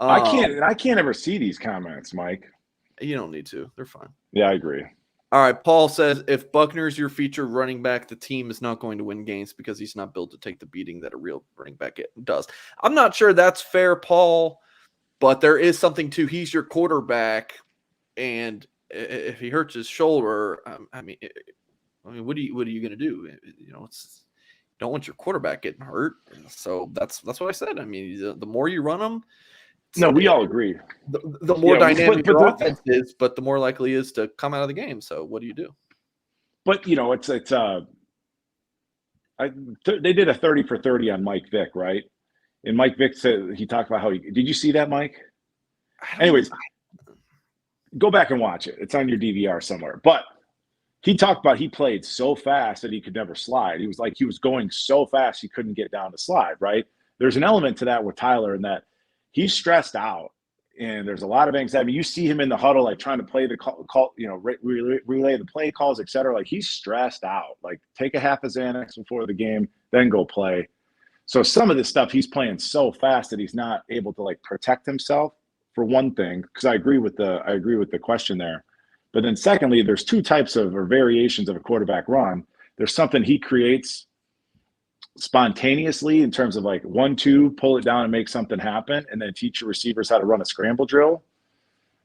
I can't ever see these comments, Mike. You don't need to. They're fine. Yeah, I agree. All right, Paul says, if Buckner is your feature running back, the team is not going to win games because he's not built to take the beating that a real running back does. I'm not sure that's fair, Paul, but there is something to he's your quarterback, and if he hurts his shoulder, I mean, what are you going to do? Don't want your quarterback getting hurt. So that's what I said. I mean, the more you run them, no, we all agree. The more dynamic your offense is, but the more likely he is to come out of the game. So what do you do? But they did a 30 for 30 on Mike Vick, right? And Mike Vick said he talked about did you see that, Mike? Anyways, go back and watch it. It's on your DVR somewhere. But he talked about he played so fast that he could never slide. He was going so fast he couldn't get down to slide, right? There's an element to that with Tyler in that he's stressed out and there's a lot of anxiety. I mean, you see him in the huddle, like trying to play the call, relay the play calls, et cetera. Like he's stressed out. Like take a half a Xanax before the game, then go play. So some of this stuff he's playing so fast that he's not able to like protect himself, for one thing, because I agree with the question there. But then secondly, there's two types of or variations of a quarterback run. There's something he creates spontaneously in terms of like 1-2, pull it down and make something happen, and then teach your receivers how to run a scramble drill.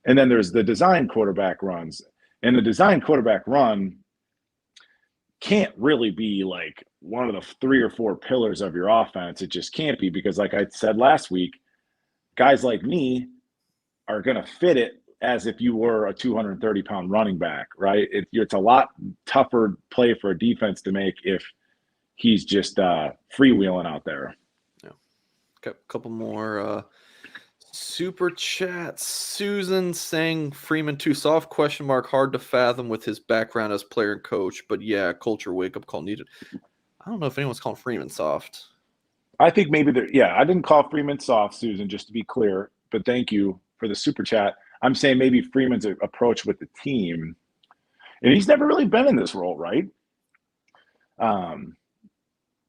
And then there's the design quarterback runs. And the design quarterback run can't really be like one of the 3 or 4 pillars of your offense. It just can't be, because like I said last week, guys like me are going to fit it as if you were a 230-pound running back, right? It's a lot tougher play for a defense to make if he's just freewheeling out there. Yeah. Got a couple more super chats. Susan saying Freeman too soft, ? Hard to fathom with his background as player and coach, but yeah, culture wake-up call needed. I don't know if anyone's calling Freeman soft. I think maybe I didn't call Freeman soft, Susan, just to be clear, but thank you for the super chat. I'm saying maybe Freeman's approach with the team, and he's never really been in this role, right?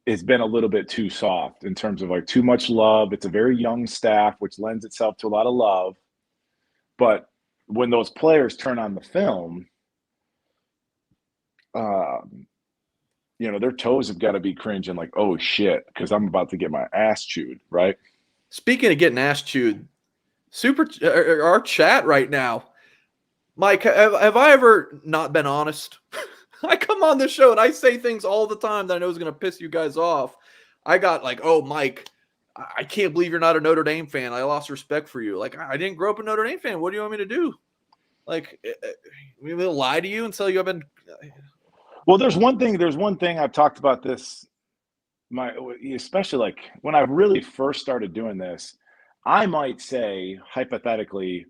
It's been a little bit too soft in terms of like too much love. It's a very young staff, which lends itself to a lot of love. But when those players turn on the film, their toes have got to be cringing like, oh shit, because I'm about to get my ass chewed, right? Speaking of getting ass chewed, our chat right now, Mike, have I ever not been honest? I come on this show and I say things all the time that I know is going to piss you guys off. I got like, oh, Mike, I can't believe you're not a Notre Dame fan. I lost respect for you. Like, I didn't grow up a Notre Dame fan. What do you want me to do? Like, we will lie to you and tell you I've been. Well, there's one thing I've talked about this, especially like when I really first started doing this, I might say hypothetically,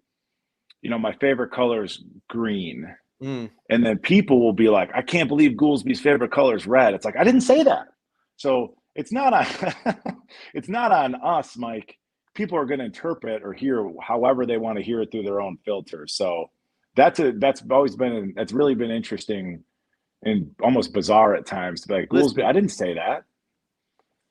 my favorite color is green. And then people will be like, I can't believe Goolsby's favorite color is red. It's like, I didn't say that. So it's not on us, Mike. People are going to interpret or hear however they want to hear it through their own filter. So that's really been interesting and almost bizarre at times to be like, Goolsby, I didn't say that.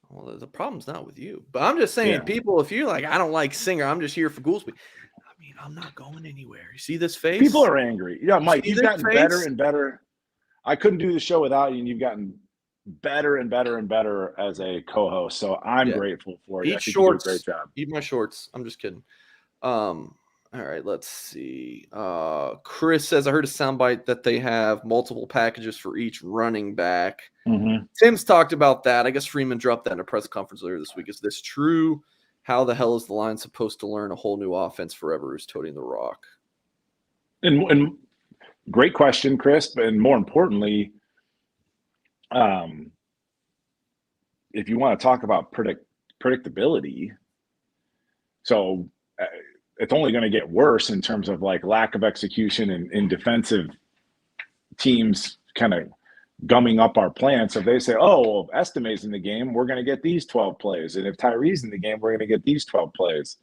Well, the problem's not with you. But I'm just saying, people, if you're like, I don't like Singer, I'm just here for Goolsby. I mean, I'm not going anywhere. You see this face? People are angry. Yeah, Mike, you've gotten better and better. I couldn't do the show without you, and you've gotten better and better and better as a co-host. So I'm grateful for you. Eat shorts. You do a great job. Eat my shorts. I'm just kidding. All right, let's see. Chris says, I heard a soundbite that they have multiple packages for each running back. Mm-hmm. Tim's talked about that. I guess Freeman dropped that in a press conference earlier this week. Is this true? How the hell is the line supposed to learn a whole new offense forever who's toting the rock? And great question, Chris. And more importantly, if you want to talk about predictability, so it's only going to get worse in terms of like lack of execution and in defensive teams kind of gumming up our plan. So if they say, oh, well, if Estime's in the game, we're going to get these 12 plays. And if Tyree's in the game, we're going to get these 12 plays.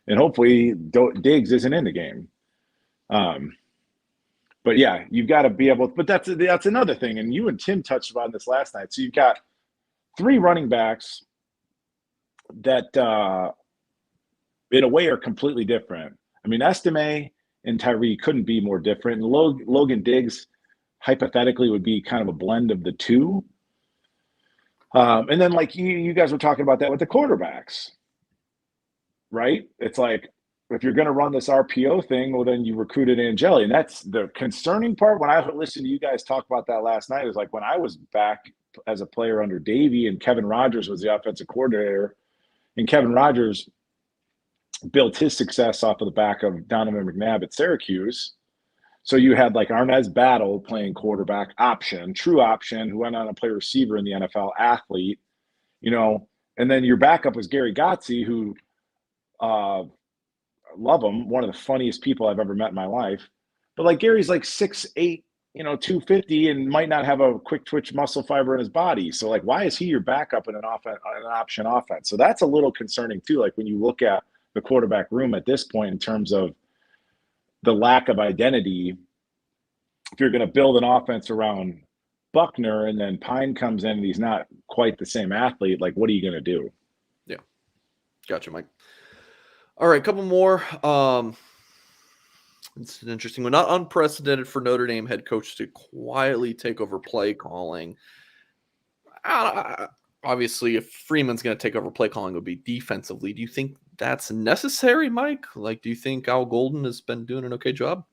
And hopefully Diggs isn't in the game. But yeah, you've got to be able, but that's another thing. And you and Tim touched about this last night. So you've got 3 running backs that in a way are completely different. I mean, Estime and Tyree couldn't be more different. And Logan Diggs hypothetically would be kind of a blend of the two. And then like you guys were talking about that with the quarterbacks, right? It's like, if you're going to run this RPO thing, well, then you recruited Angeli. And that's the concerning part. When I listened to you guys talk about that last night, is like when I was back as a player under Davey and Kevin Rogers was the offensive coordinator, and Kevin Rogers built his success off of the back of Donovan McNabb at Syracuse. So you had like Arnaz Battle playing quarterback option, true option, who went on to play receiver in the NFL, athlete, and then your backup was Gary Gotze, who love him, one of the funniest people I've ever met in my life. But like Gary's like 6'8", 250 and might not have a quick twitch muscle fiber in his body. So like, why is he your backup in an option offense? So that's a little concerning too. Like when you look at the quarterback room at this point in terms of the lack of identity, if you're going to build an offense around Buckner and then Pine comes in and he's not quite the same athlete, like what are you going to do? Yeah. Gotcha, Mike. All right, a couple more. It's an interesting one. Not unprecedented for Notre Dame head coach to quietly take over play calling. Obviously, if Freeman's going to take over play calling, it would be defensively. Do you think that's necessary, Mike? Like, do you think Al Golden has been doing an okay job?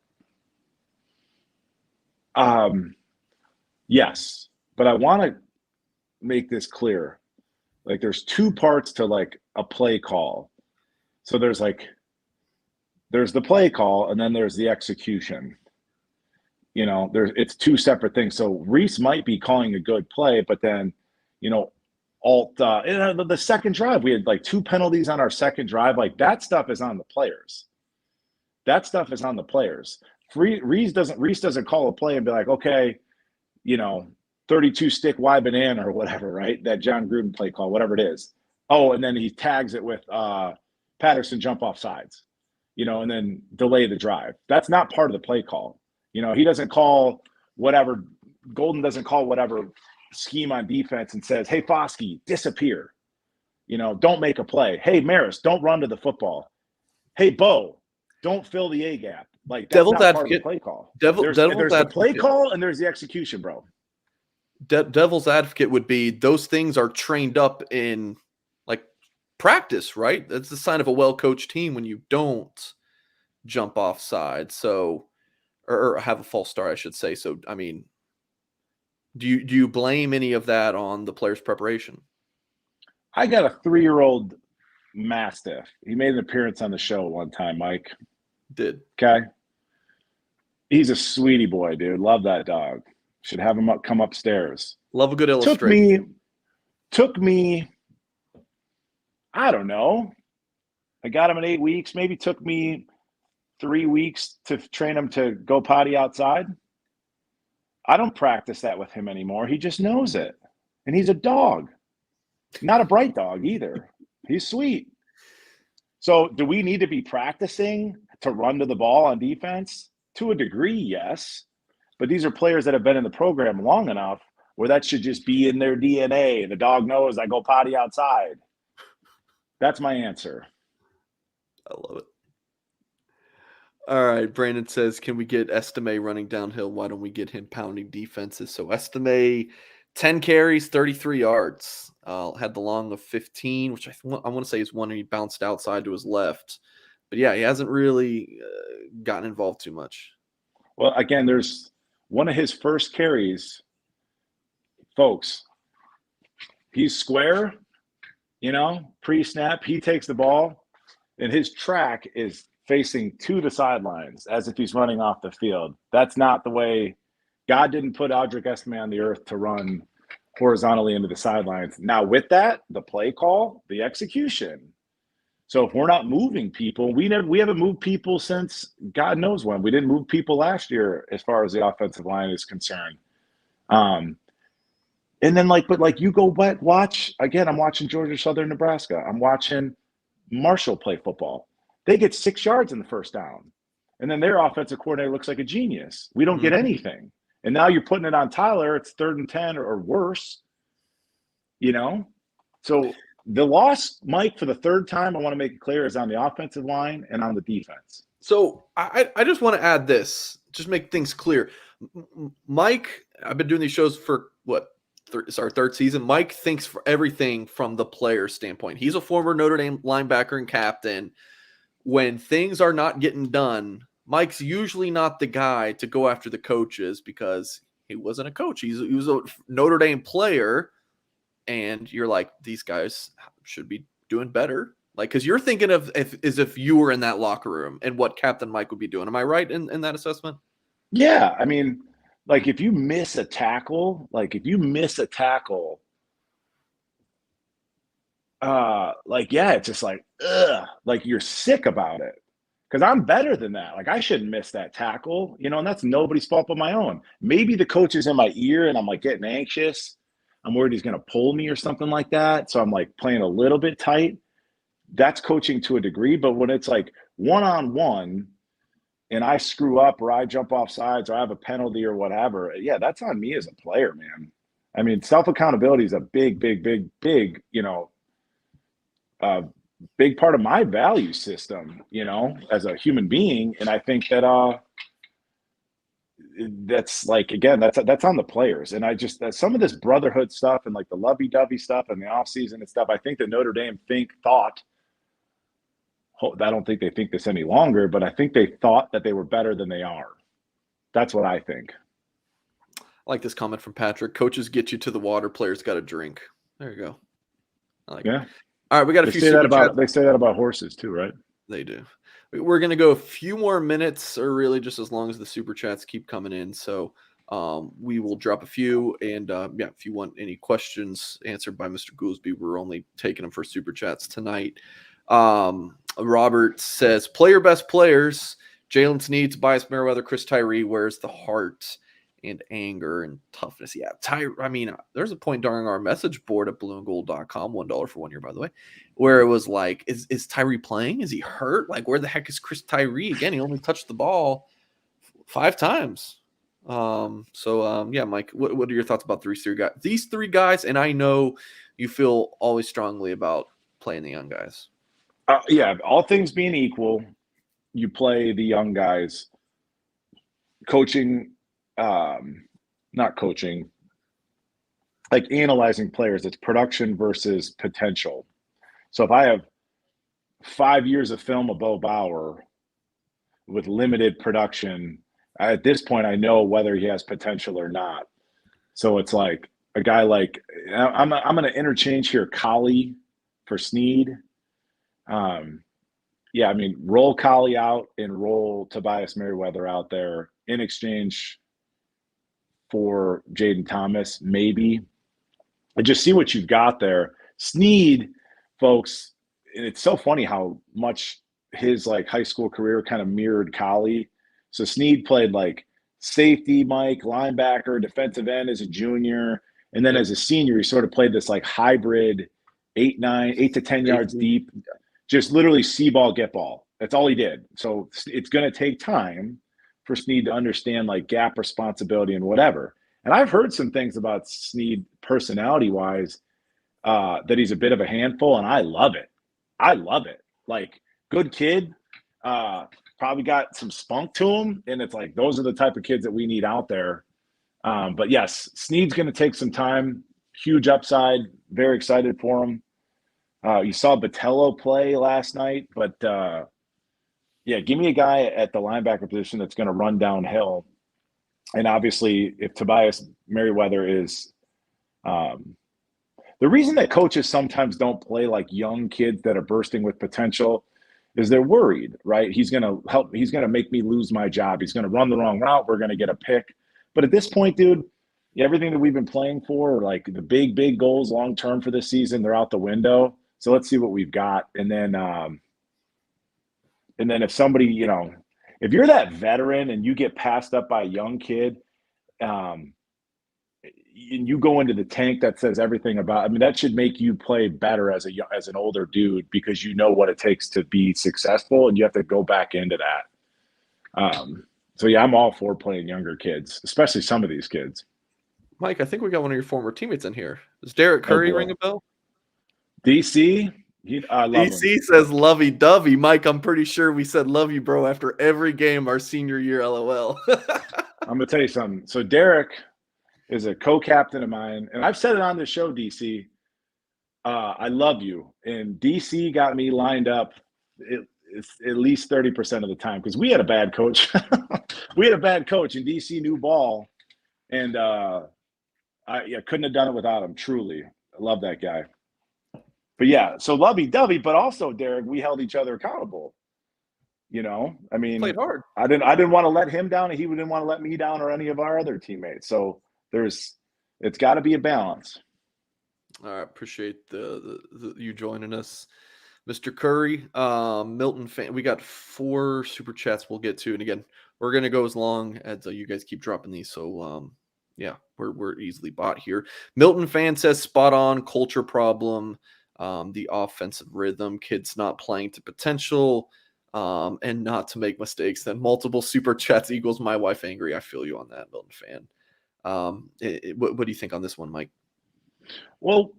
Yes, but I want to make this clear. Like, there's two parts to like a play call. So there's the play call and then there's the execution. It's two separate things. So Reese might be calling a good play, but then, the second drive, we had like 2 penalties on our second drive. Like that stuff is on the players. Reese doesn't call a play and be like, okay, 32 stick Y banana or whatever, right? That John Gruden play call, whatever it is. Oh, and then he tags it with Patterson jump off sides, and then delay the drive. That's not part of the play call. He doesn't call whatever, Golden doesn't call whatever scheme on defense and says, hey, Foskey, disappear. Don't make a play. Hey, Maris, don't run to the football. Hey, Bo, don't fill the A gap. Like, that's not part of the play call. There's the play call and there's the execution, bro. Devil's advocate would be those things are trained up in like practice, right? That's the sign of a well-coached team when you don't jump off side. So, or have a false start, I should say. So, I mean, do you blame any of that on the players' preparation? I got a 3-year-old Mastiff. He made an appearance on the show one time, Mike. Did. Okay. He's a sweetie boy, dude. Love that dog. Should have him come upstairs. Love a good illustration. Took me, I don't know. I got him in 8 weeks. Maybe took me 3 weeks to train him to go potty outside. I don't practice that with him anymore. He just knows it. And he's a dog. Not a bright dog either. He's sweet. So do we need to be practicing to run to the ball on defense? To a degree, yes. But these are players that have been in the program long enough where that should just be in their DNA. The dog knows I go potty outside. That's my answer. I love it. All right, Brandon says, can we get Estime running downhill? Why don't we get him pounding defenses? So Estime, 10 carries, 33 yards. Had the long of 15, which I want to say is one he bounced outside to his left. But yeah, he hasn't really gotten involved too much. Well, again, there's one of his first carries, folks. He's square, pre-snap. He takes the ball, and his track is facing to the sidelines as if he's running off the field. That's not the way. God didn't put Audric Estime on the earth to run horizontally into the sidelines. Now, with that, the play call, the execution. So if we're not moving people, we haven't moved people since God knows when. We didn't move people last year as far as the offensive line is concerned. And then you go watch again. I'm watching Georgia Southern Nebraska. I'm watching Marshall play football. They get 6 yards in the first down, and then their offensive coordinator looks like a genius. We don't get anything, and now you're putting it on Tyler. It's 3rd and 10 or worse. So. The loss, Mike, for the third time, I want to make it clear, is on the offensive line and on the defense. So I just want to add this, just make things clear. Mike, I've been doing these shows for it's our 3rd season. Mike thinks for everything from the player standpoint. He's a former Notre Dame linebacker and captain. When things are not getting done, Mike's usually not the guy to go after the coaches because he wasn't a coach. He was a Notre Dame player. And you're like, these guys should be doing better. Like, because you're thinking of as if you were in that locker room and what Captain Mike would be doing. Am I right in that assessment? Yeah. I mean, if you miss a tackle, it's just like, ugh, like you're sick about it. because I'm better than that. Like, I shouldn't miss that tackle, and that's nobody's fault but my own. Maybe the coach is in my ear and I'm like getting anxious. I'm worried he's going to pull me or something like that. So I'm like playing a little bit tight. That's coaching to a degree. But when it's like one-on-one and I screw up or I jump off sides or I have a penalty or whatever, yeah, that's on me as a player, man. I mean, self-accountability is a big, big, big, big, big part of my value system, as a human being. And I think that that's like, again, that's on the players. And I just, some of this brotherhood stuff and like the lovey-dovey stuff and the offseason and stuff, I think that Notre Dame thought, I don't think they think this any longer, but I think they thought that they were better than they are. That's what I think. I like this comment from Patrick. Coaches get you to the water, players got to drink. There you go. I like it. All right, we got a few super chats. They say that about horses too, right? They do. We're going to go a few more minutes, or really just as long as the super chats keep coming in. So we will drop a few. And if you want any questions answered by Mr. Goolsby, we're only taking them for super chats tonight. Robert says, player best players, Jalen Sneed, Tobias Merriweather, Chris Tyree. Where's the heart and anger and toughness? Yeah, there's a point during our message board at blueandgold.com, $1 for 1 year, by the way, where it was like, is Tyree playing? Is he hurt? Like, where the heck is Chris Tyree? Again, he only touched the ball 5 times. Mike, what are your thoughts about these three guys? And I know you feel always strongly about playing the young guys. All things being equal, you play the young guys. Coaching, not coaching, like analyzing players, it's production versus potential. So if I have 5 years of film of Bo Bauer with limited production, at this point I know whether he has potential or not. So it's like a guy like, I'm going to interchange here Collie for Sneed. Roll Collie out and roll Tobias Merriweather out there in exchange for Jaden Thomas, maybe. And just see what you've got there. Sneed, folks, and it's so funny how much his like high school career kind of mirrored Collie. So Sneed played like safety, Mike, linebacker, defensive end as a junior. And then as a senior, he sort of played this like hybrid 8 to 10 yards deep, just literally see ball, get ball. That's all he did. So it's going to take time for Sneed to understand like gap responsibility and whatever. And I've heard some things about Sneed personality-wise that he's a bit of a handful, and I love it. Like, good kid, probably got some spunk to him, and it's like those are the type of kids that we need out there. But yes, Sneed's going to take some time. Huge upside. Very excited for him. You saw Botello play last night, but give me a guy at the linebacker position that's going to run downhill. And obviously, if Tobias Merriweather is the reason that coaches sometimes don't play like young kids that are bursting with potential is they're worried, right? He's going to make me lose my job. He's going to run the wrong route. We're going to get a pick. But at this point, dude, everything that we've been playing for, like the big, big goals long-term for this season, they're out the window. So let's see what we've got. And then if somebody, if you're that veteran and you get passed up by a young kid, and you go into the tank that says everything about, that should make you play better as an older dude, because you know what it takes to be successful and you have to go back into that. I'm all for playing younger kids, especially some of these kids. Mike, I think we got one of your former teammates in here. Does Derek Curry ring a bell? DC? I love DC him. says lovey-dovey. Mike, I'm pretty sure we said love you, bro, after every game our senior year, LOL. I'm going to tell you something. So Derek is a co-captain of mine, and I've said it on the show, DC. I love you. And DC got me lined up at least 30% of the time, because we had a bad coach. And DC knew ball. And I couldn't have done it without him, truly. I love that guy. But yeah, so lovey-dovey, but also, Derek, we held each other accountable. Played hard. I didn't want to let him down, and he didn't want to let me down or any of our other teammates. So it's got to be a balance. All right, appreciate the you joining us, Mr. Curry, Milton fan. We got 4 super chats we'll get to, and again, we're gonna go as long as you guys keep dropping these. So yeah, we're easily bought here. Milton fan says spot on, culture problem, the offensive rhythm, kids not playing to potential, and not to make mistakes. Then multiple super chats equals my wife angry. I feel you on that, Milton fan. What do you think on this one, Mike? Well,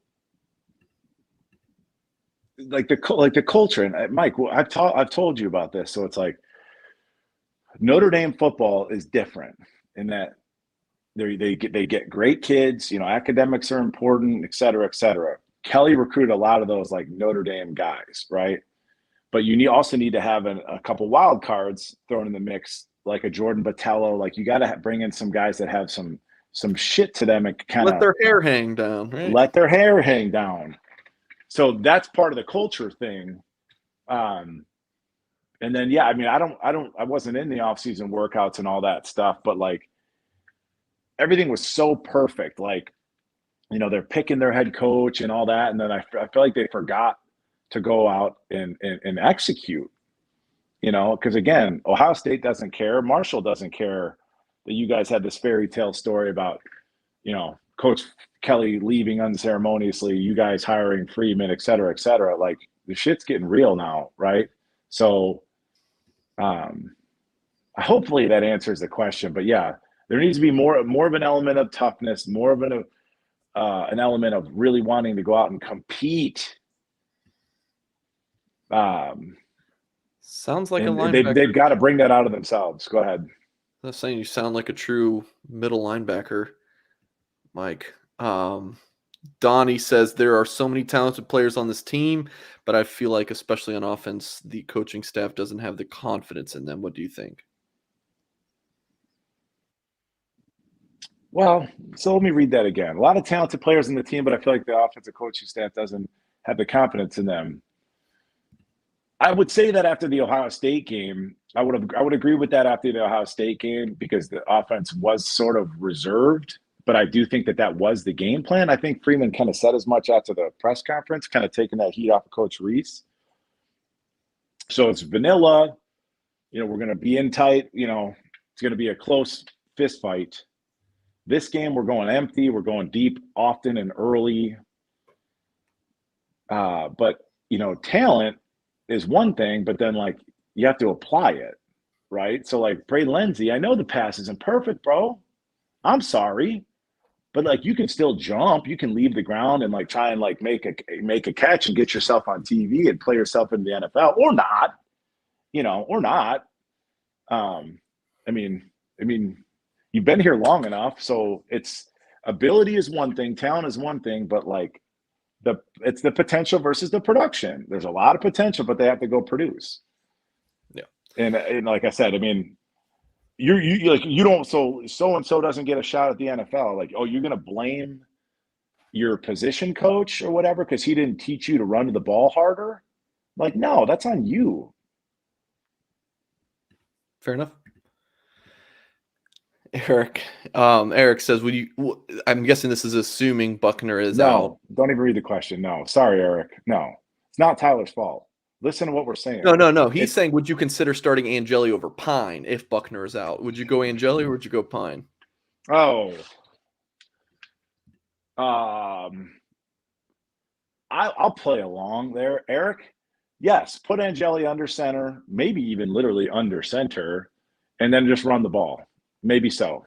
like the culture, and Mike, I've told you about this. So it's like Notre Dame football is different in that they get great kids. Academics are important, et cetera, et cetera. Kelly recruited a lot of those like Notre Dame guys, right? But you also need to have a couple wild cards thrown in the mix, like a Jordan Botello. Like you got to bring in some guys that have some shit to them and kind of let their hair hang down, right? Let their hair hang down. So that's part of the culture thing. And then, yeah, I mean, I wasn't in the off-season workouts and all that stuff, but like everything was so perfect. Like, they're picking their head coach and all that. And then I feel like they forgot to go out and execute, because again, Ohio State doesn't care. Marshall doesn't care that you guys had this fairy tale story about, Coach Kelly leaving unceremoniously, you guys hiring Freeman, et cetera, et cetera. Like the shit's getting real now, right? So hopefully that answers the question. But yeah, there needs to be more of an element of toughness, more of an element of really wanting to go out and compete. Sounds like a linebacker. They've got to bring that out of themselves. Go ahead. I'm saying you sound like a true middle linebacker, Mike. Donnie says there are so many talented players on this team, but I feel like, especially on offense, the coaching staff doesn't have the confidence in them. What do you think? Well, so let me read that again. A lot of talented players in the team, but I feel like the offensive coaching staff doesn't have the confidence in them. I would say that after the Ohio State game, I would agree with that after the Ohio State game because the offense was sort of reserved, but I do think that was the game plan. I think Freeman kind of said as much after the press conference, kind of taking that heat off of Coach Reese. So it's vanilla. We're going to be in tight. It's going to be a close fist fight. This game, we're going empty. We're going deep often and early. But, talent is one thing, but then, like, you have to apply it, right? So, like, Bray Lindsey, I know the pass isn't perfect, bro. I'm sorry. But, like, you can still jump. You can leave the ground and, like, try and, like, make a catch and get yourself on TV and play yourself in the NFL or not, or not. I mean, you've been here long enough, so it's ability is one thing, talent is one thing, but like it's the potential versus the production. There's a lot of potential, but they have to go produce. Yeah, and like I said, I mean, you don't so and so doesn't get a shot at the NFL. Like, oh, you're gonna blame your position coach or whatever because he didn't teach you to run the ball harder? Like, no, that's on you. Fair enough. Eric says, I'm guessing this is assuming Buckner is out. Don't even read the question. No, sorry, Eric. No, it's not Tyler's fault. Listen to what we're saying. No. He's saying, would you consider starting Angeli over Pine if Buckner is out? Would you go Angeli or would you go Pine? Oh, I'll play along there, Eric. Yes, put Angeli under center, maybe even literally under center, and then just run the ball. Maybe so.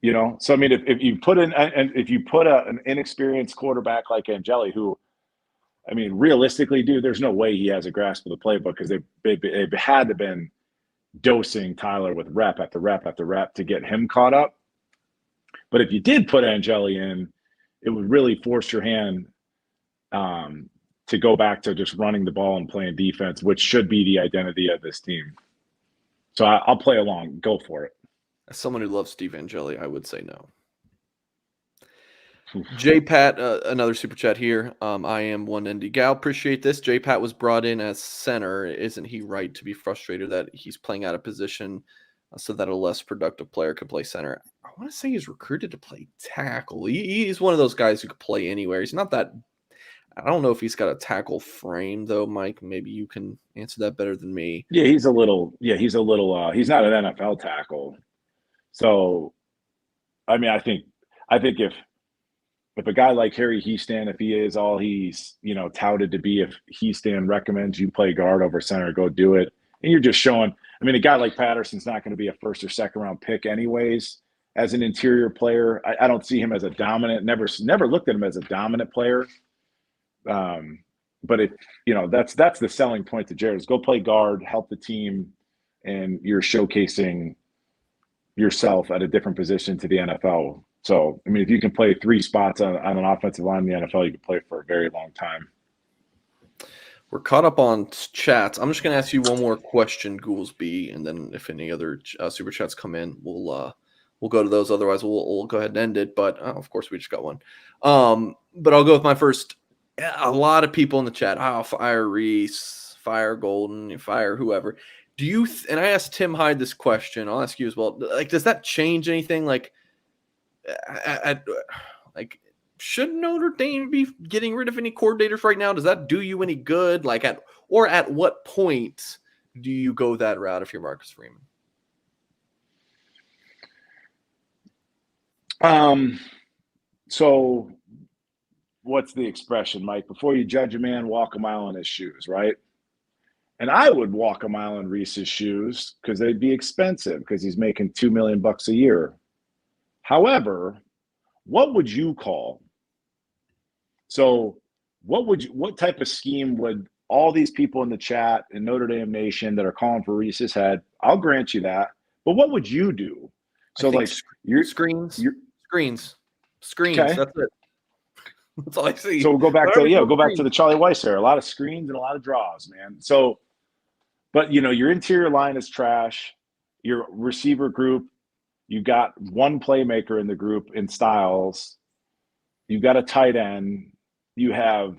So I mean, if you put an inexperienced quarterback like Angeli, who, I mean, realistically, dude, there's no way he has a grasp of the playbook because they've had to been dosing Tyler with rep after rep after rep to get him caught up. But if you did put Angeli in, it would really force your hand to go back to just running the ball and playing defense, which should be the identity of this team. So I'll play along. Go for it. As someone who loves Steve Angeli, I would say no. J Pat, another super chat here. I am one ND gal. Appreciate this. J Pat was brought in as center. Isn't he right to be frustrated that he's playing out of position so that a less productive player could play center? I want to say he's recruited to play tackle. He's one of those guys who could play anywhere. He's not that. I don't know if he's got a tackle frame though, Mike. Maybe you can answer that better than me. Yeah, he's not an NFL tackle. So, I mean, I think if a guy like Harry Heastan, if he is all he's, touted to be, if Heastan recommends you play guard over center, go do it. And you're just showing, I mean, a guy like Patterson's not going to be a first or second round pick anyways. As an interior player, I don't see him as a dominant, never looked at him as a dominant player. But that's the selling point to Jared is go play guard, help the team, and you're showcasing yourself at a different position to the NFL. So, I mean, if you can play 3 spots on an offensive line in the NFL, you can play for a very long time. We're caught up on chats. I'm just going to ask you one more question, Goolsby, and then if any other super chats come in, we'll go to those. Otherwise, we'll go ahead and end it. But of course, we just got one. But I'll go with my first. A lot of people in the chat. Fire Reese, fire Golden, fire whoever. Do you? And I asked Tim Hyde this question. I'll ask you as well. Like, does that change anything? Like, should Notre Dame be getting rid of any coordinators right now? Does that do you any good? Like, at what point do you go that route if you're Marcus Freeman? So what's the expression, Mike? Before you judge a man, walk a mile in his shoes, right? And I would walk a mile in Reese's shoes because they'd be expensive because he's making $2 million a year. However, what would you call? So what type of scheme would all these people in the chat in Notre Dame Nation that are calling for Reese's head? I'll grant you that. But what would you do? So like screens. Okay. That's it. That's all I see. So we'll go back to the Charlie Weiss era. A lot of screens and a lot of draws, man. So, but your interior line is trash. Your receiver group, you got one playmaker in the group in Styles. You got a tight end. You have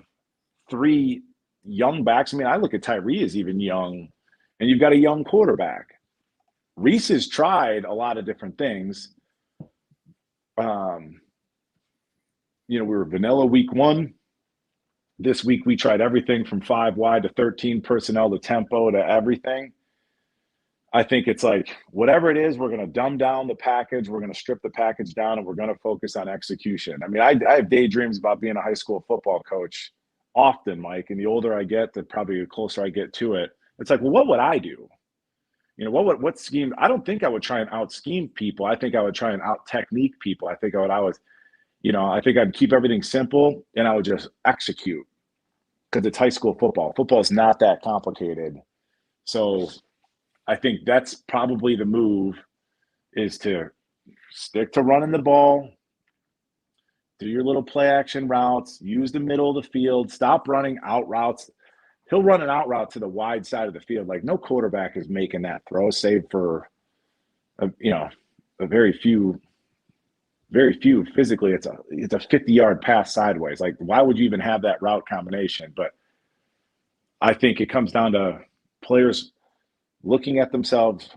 3 young backs. I mean, I look at Tyree as even young, and you've got a young quarterback. Reese has tried a lot of different things. We were vanilla week 1. This week we tried everything from 5 wide to 13 personnel to tempo to everything. I think it's like whatever it is, we're going to dumb down the package. We're going to strip the package down, and we're going to focus on execution. I mean, I have daydreams about being a high school football coach often, Mike. And the older I get, the probably the closer I get to it. It's like, well, what would I do? What scheme? I don't think I would try and out scheme people. I think I would try and out technique people. I think I think I'd keep everything simple and I would just execute because it's high school football. Football is not that complicated. So I think that's probably the move is to stick to running the ball, do your little play action routes, use the middle of the field, stop running out routes. He'll run an out route to the wide side of the field. Like no quarterback is making that throw, save for, a very few physically. It's a 50-yard pass sideways. Like why would you even have that route combination? But I think it comes down to players looking at themselves,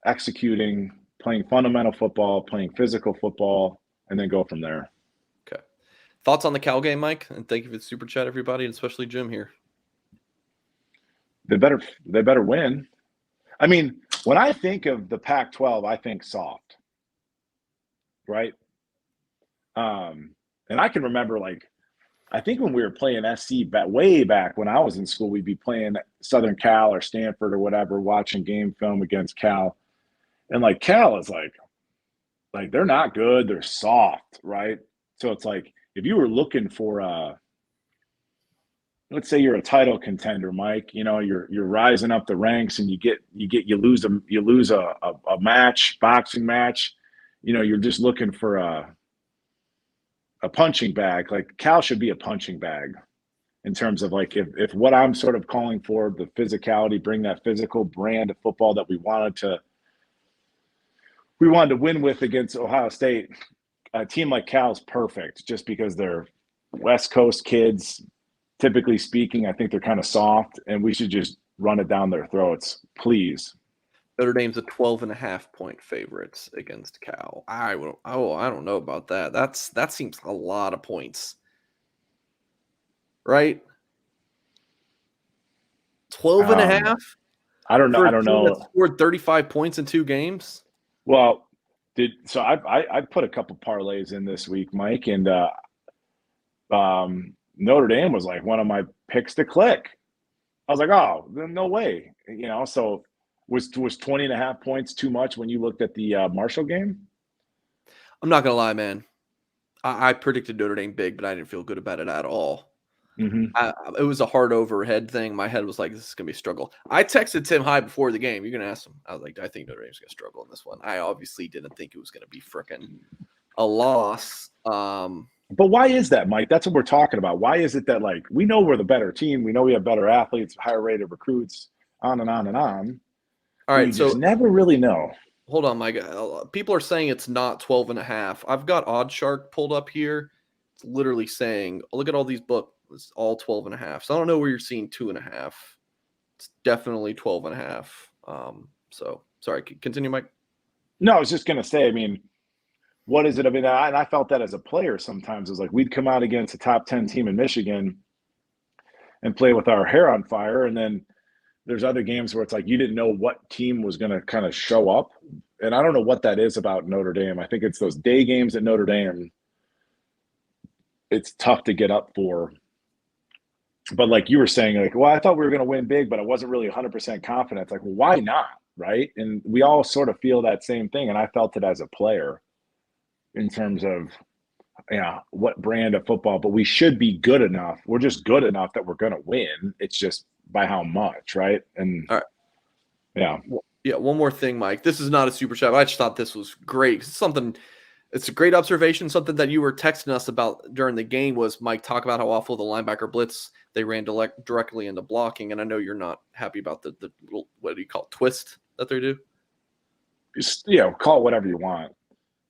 executing, playing fundamental football, playing physical football, and then go from there. Okay. Thoughts on the Cal game, Mike? And thank you for the super chat, everybody, and especially Jim here. They better win. I mean, when I think of the Pac-12, I think soft, right? And I can remember, I think when we were playing SC way back when I was in school, we'd be playing Southern Cal or Stanford or whatever, watching game film against Cal. And Cal is like they're not good. They're soft, right? So it's like if you were looking for let's say you're a title contender, Mike, you're rising up the ranks and you lose a match, boxing match, you're just looking for a punching bag. Like Cal should be a punching bag in terms of if what I'm sort of calling for, the physicality, bring that physical brand of football that we wanted to win with against Ohio State. A team like Cal is perfect just because they're West Coast kids. Typically speaking, I think they're kind of soft, and we should just run it down their throats, please. Notre Dame's a 12.5-point favorites against Cal. I don't know about that. That seems a lot of points. right? 12 and a half I don't know. for I a don't team that know. scored 35 points in 2 games. Well, I put a couple parlays in this week, Mike, and Notre Dame was like one of my picks to click. I was like, oh, no way. So was 20 and a half points too much when you looked at the Marshall game? I'm not going to lie, man. I predicted Notre Dame big, but I didn't feel good about it at all. Mm-hmm. It was a hard overhead thing. My head was like, this is going to be a struggle. I texted Tim High before the game. You're going to ask him. I was like, I think Notre Dame's going to struggle in this one. I obviously didn't think it was going to be frickin' a loss. But why is that, Mike? That's what we're talking about. Why is it that, like, we know we're the better team. We know we have better athletes, higher rated recruits, on and on and on. All right, you just never really know. Hold on, Mike. People are saying it's not 12 and a half. I've got OddsShark pulled up here. It's literally saying, look at all these books. It's all 12 and a half. So I don't know where you're seeing 2.5. It's definitely 12 and a half. So sorry, continue, Mike. No, I was just going to say, I mean, what is it? I mean, and I felt that as a player sometimes. It was like we'd come out against a top 10 team in Michigan and play with our hair on fire. And then there's other games where it's like you didn't know what team was going to kind of show up. And I don't know what that is about Notre Dame. I think it's those day games at Notre Dame. It's tough to get up for. But like you were saying, like, well, I thought we were going to win big, but I wasn't really 100% confident. It's like, well, why not? Right. And we all sort of feel that same thing. And I felt it as a player in terms of, what brand of football, but we should be good enough. We're just good enough that we're going to win. It's just by how much. Right. And all right. Yeah. Yeah. One more thing, Mike. This is not a super chat. I just thought this was great. It's a great observation. Something that you were texting us about during the game was, Mike, talk about how awful the linebacker blitz, they ran directly into blocking. And I know you're not happy about the little, what do you call it, twist that they do? Just, call it whatever you want.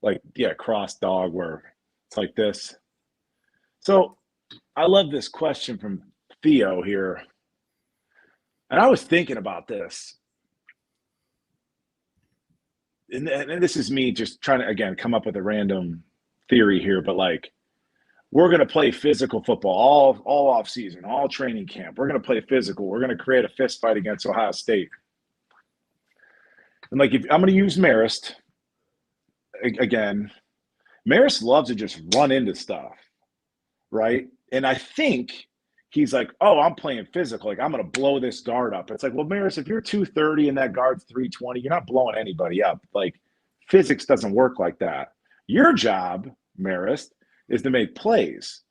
Like, cross dog where it's like this. So I love this question from Theo here. And I was thinking about this. And this is me just trying to, again, come up with a random theory here, but like, we're going to play physical football all off season, all training camp. We're going to play physical. We're going to create a fist fight against Ohio State. And like, if I'm going to use Marist again, Marist loves to just run into stuff, right? And I think he's like, oh, I'm playing physical. Like, I'm going to blow this guard up. It's like, well, Marist, if you're 230 and that guard's 320, you're not blowing anybody up. Like, physics doesn't work like that. Your job, Marist, is to make plays,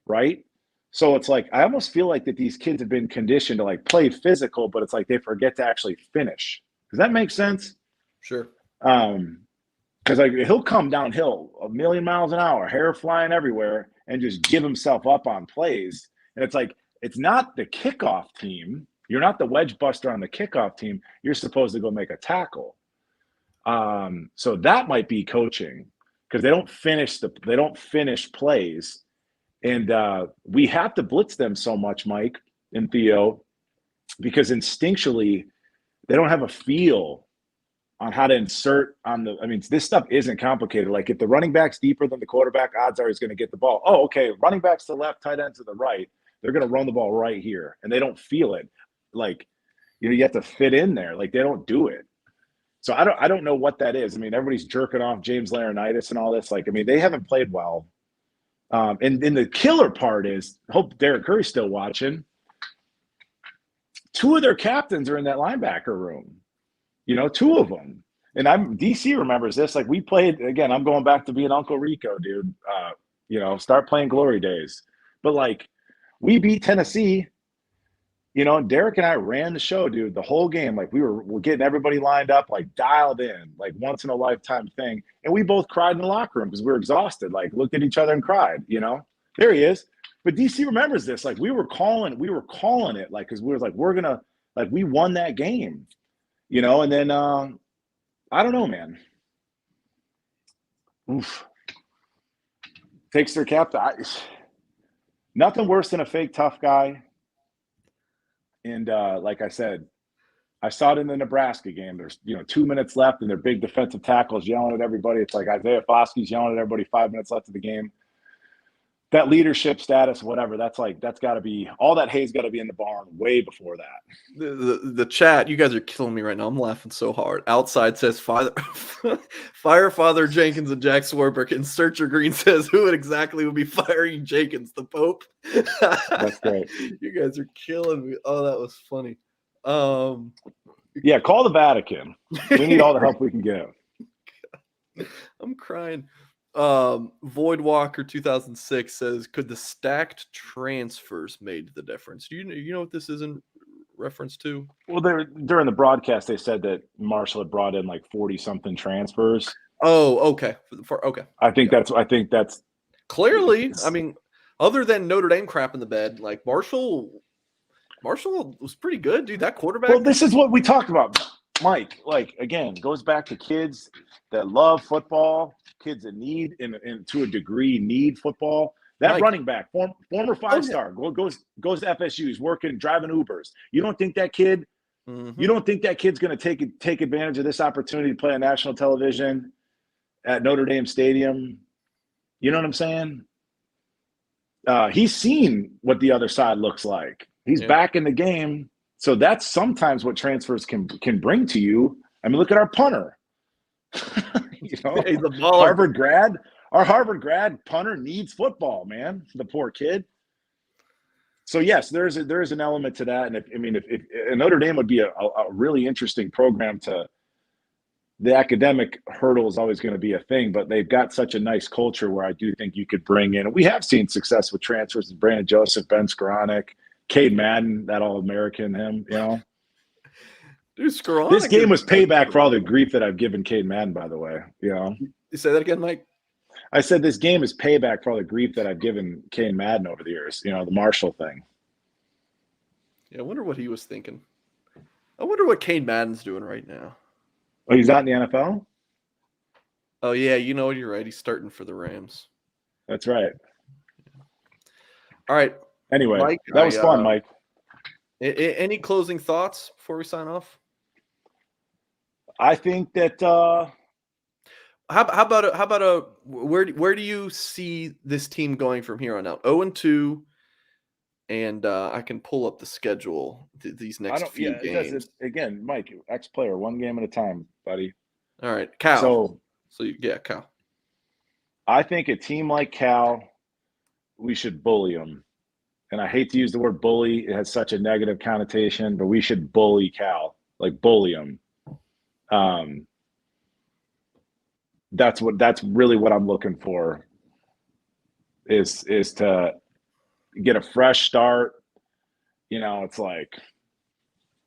right? So it's like, I almost feel like that these kids have been conditioned to like play physical, but it's like they forget to actually finish. Does that make sense? Sure. Because like he'll come downhill a million miles an hour, hair flying everywhere, and just give himself up on plays. And it's like, it's not the kickoff team. You're not the wedge buster on the kickoff team. You're supposed to go make a tackle. So that might be coaching because they don't finish plays. And we have to blitz them so much, Mike and Theo, because instinctually they don't have a feel on how to insert on the – I mean, this stuff isn't complicated. Like if the running back's deeper than the quarterback, odds are he's going to get the ball. Oh, okay, running back's to the left, tight end to the right. They're going to run the ball right here, and they don't feel it. Like, you have to fit in there. Like they don't do it. So I don't know what that is. I mean, everybody's jerking off James Laurinaitis and all this. Like, I mean, they haven't played well. And the killer part is, hope Derek Curry's still watching. 2 of their captains are in that linebacker room. 2 of them. And DC remembers this. Like we played, again, I'm going back to being Uncle Rico, dude. Start playing glory days. But like we beat Tennessee. Derek and I ran the show, dude, the whole game. Like we're getting everybody lined up, like dialed in, like once in a lifetime thing. And we both cried in the locker room because we were exhausted, like looked at each other and cried, There he is. But DC remembers this. Like we were calling it, like, because we were like, we're gonna, like, we won that game, and then I don't know, man. Oof. Takes their cap to nothing worse than a fake tough guy. And like I said, I saw it in the Nebraska game. There's 2 minutes left, and their big defensive tackles yelling at everybody. It's like Isaiah Foskey's yelling at everybody. 5 minutes left of the game. that leadership status, whatever, that's got to be, all that hay's got to be in the barn way before that. The chat, you guys are killing me right now. I'm laughing so hard. Outside says Fire Father Jenkins and Jack Swarbrick, and Searcher Green says, who exactly would be firing Jenkins, the Pope? That's great. You guys are killing me. Oh, that was funny. Yeah, call the Vatican. We need all the help we can get. I'm crying. Void Walker 2006 says, could the stacked transfers made the difference? Do you know what this is in reference to? Well, during the broadcast they said that Marshall had brought in like 40 something transfers. Oh, okay. Okay. I think that's clearly. I mean, other than Notre Dame crap in the bed, like Marshall was pretty good, dude. That quarterback. Well, this is what we talked about, Mike. Like, again, goes back to kids that love football, kids that need, and to a degree, need football. That Mike, running back, former 5-star, goes to FSU. He's working, driving Ubers. You don't think that kid? Mm-hmm. You don't think that kid's going to take advantage of this opportunity to play on national television at Notre Dame Stadium? You know what I'm saying? He's seen what the other side looks like. He's back in the game. So that's sometimes what transfers can bring to you. I mean, look at our punter. You know, he's a Harvard grad. Our Harvard grad punter needs football, man. The poor kid. So yes, there is an element to that. And if Notre Dame would be a really interesting program to. The academic hurdle is always going to be a thing, but they've got such a nice culture where I do think you could bring in. We have seen success with transfers: Brandon Joseph, Ben Skoranek, Cade Madden, that All-American, him. You know, dude, Skoranek. This game was payback for all the grief that I've given Cade Madden. By the way, you know. You say that again, Mike? I said this game is payback for all the grief that I've given Cade Madden over the years. You know, the Marshall thing. Yeah, I wonder what he was thinking. I wonder what Cade Madden's doing right now. Oh, he's not in the NFL? Oh, yeah. You know, you're right. He's starting for the Rams. That's right. All right. Anyway, Mike, that was fun, Mike. Any closing thoughts before we sign off? I think that how about where do you see this team going from here on out? 0-2, and I can pull up the schedule these next few games. Again, Mike, ex-player, one game at a time, buddy. All right, Cal. So Cal. I think a team like Cal, we should bully them. And I hate to use the word bully. It has such a negative connotation, but we should bully Cal, like bully them. That's really what I'm looking for is to get a fresh start. You know, it's like,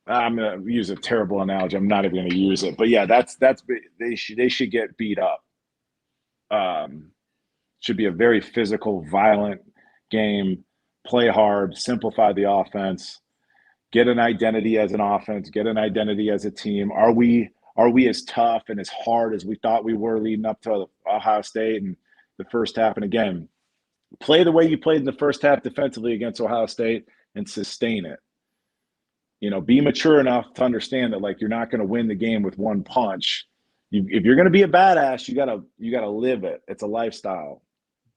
I'm going to use a terrible analogy. I'm not even going to use it, but yeah, they should get beat up. Should be a very physical, violent game. Play hard, simplify the offense, get an identity as an offense, get an identity as a team. Are we as tough and as hard as we thought we were leading up to Ohio State and the first half? And again, play the way you played in the first half defensively against Ohio State and sustain it. You know, be mature enough to understand that, like, you're not going to win the game with one punch. If you're going to be a badass, you gotta live it. It's a lifestyle.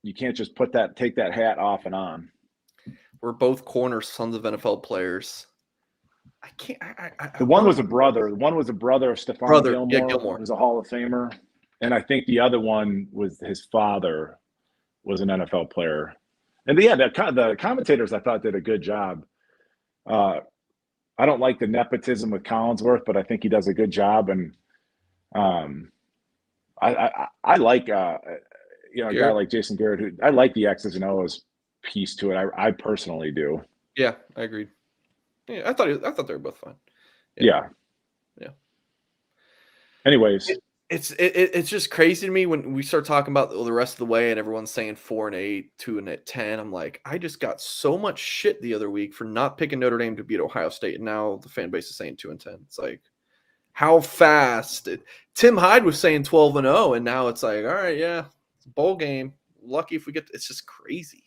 You can't just take that hat off and on. We're both corner sons of NFL players. I can't. The one was a brother. One was a brother of Stephon Gilmore. Yeah, Gilmore. He was a Hall of Famer. And I think the other one was his father was an NFL player. And yeah, the commentators I thought did a good job. I don't like the nepotism with Collinsworth, but I think he does a good job. And I like a guy like Jason Garrett. I like the X's and O's piece to it. I personally do. Yeah, I agreed. Yeah, I thought they were both fine. Yeah. Anyways, it's just crazy to me when we start talking about the rest of the way and everyone's saying 4-8, 2-10. I'm like, I just got so much shit the other week for not picking Notre Dame to beat Ohio State, and now the fan base is saying 2-10. It's like, how fast? Tim Hyde was saying 12-0, and now it's like, all right, yeah, it's a bowl game. Lucky if we get. It's just crazy.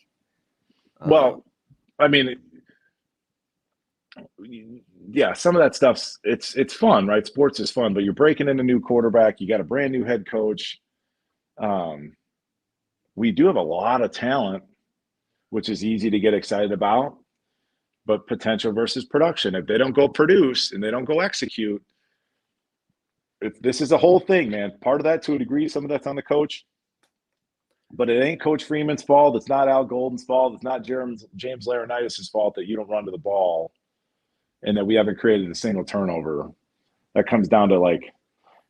Well, I mean, yeah, some of that stuff's it's fun, right? Sports is fun, but you're breaking in a new quarterback. You got a brand new head coach. We do have a lot of talent. which is easy to get excited about, but potential versus production. If they don't go produce and they don't go execute, this is a whole thing, man. Part of that, to a degree, some of that's on the coach, but it ain't Coach Freeman's fault. It's not Al Golden's fault. It's not James Laurinaitis' fault that you don't run to the ball and that we haven't created a single turnover. That comes down to like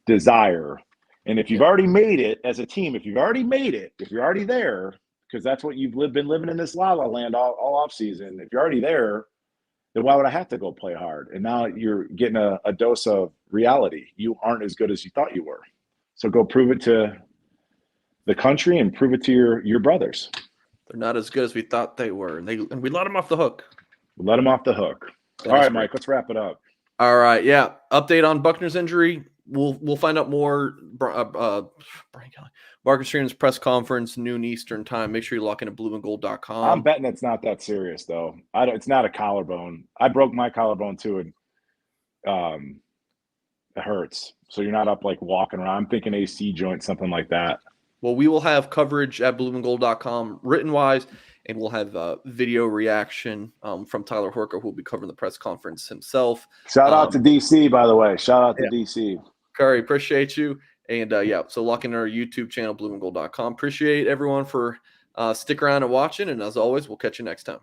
desire. And if you've already made it as a team, if you're already there, because that's what you've been living in this la-la land all off season. If you're already there, then why would I have to go play hard? And now you're getting a dose of reality. You aren't as good as you thought you were. So go prove it to the country and prove it to your brothers. They're not as good as we thought they were. And we let them off the hook. Let them off the hook. All right, Mike, let's wrap it up. All right, yeah. Update on Buckner's injury. We'll find out more. Marcus Freeman's press conference, noon Eastern time. Make sure you lock in at blueandgold.com. I'm betting it's not that serious, though. It's not a collarbone. I broke my collarbone, too, and it hurts. So you're not up, like, walking around. I'm thinking AC joint, something like that. Well, we will have coverage at blueandgold.com written-wise, and we'll have video reaction from Tyler Horka, who will be covering the press conference himself. Shout out to DC, by the way. Shout out to DC. Curry, appreciate you. And, so lock in our YouTube channel, blueandgold.com. Appreciate everyone for sticking around and watching. And as always, we'll catch you next time.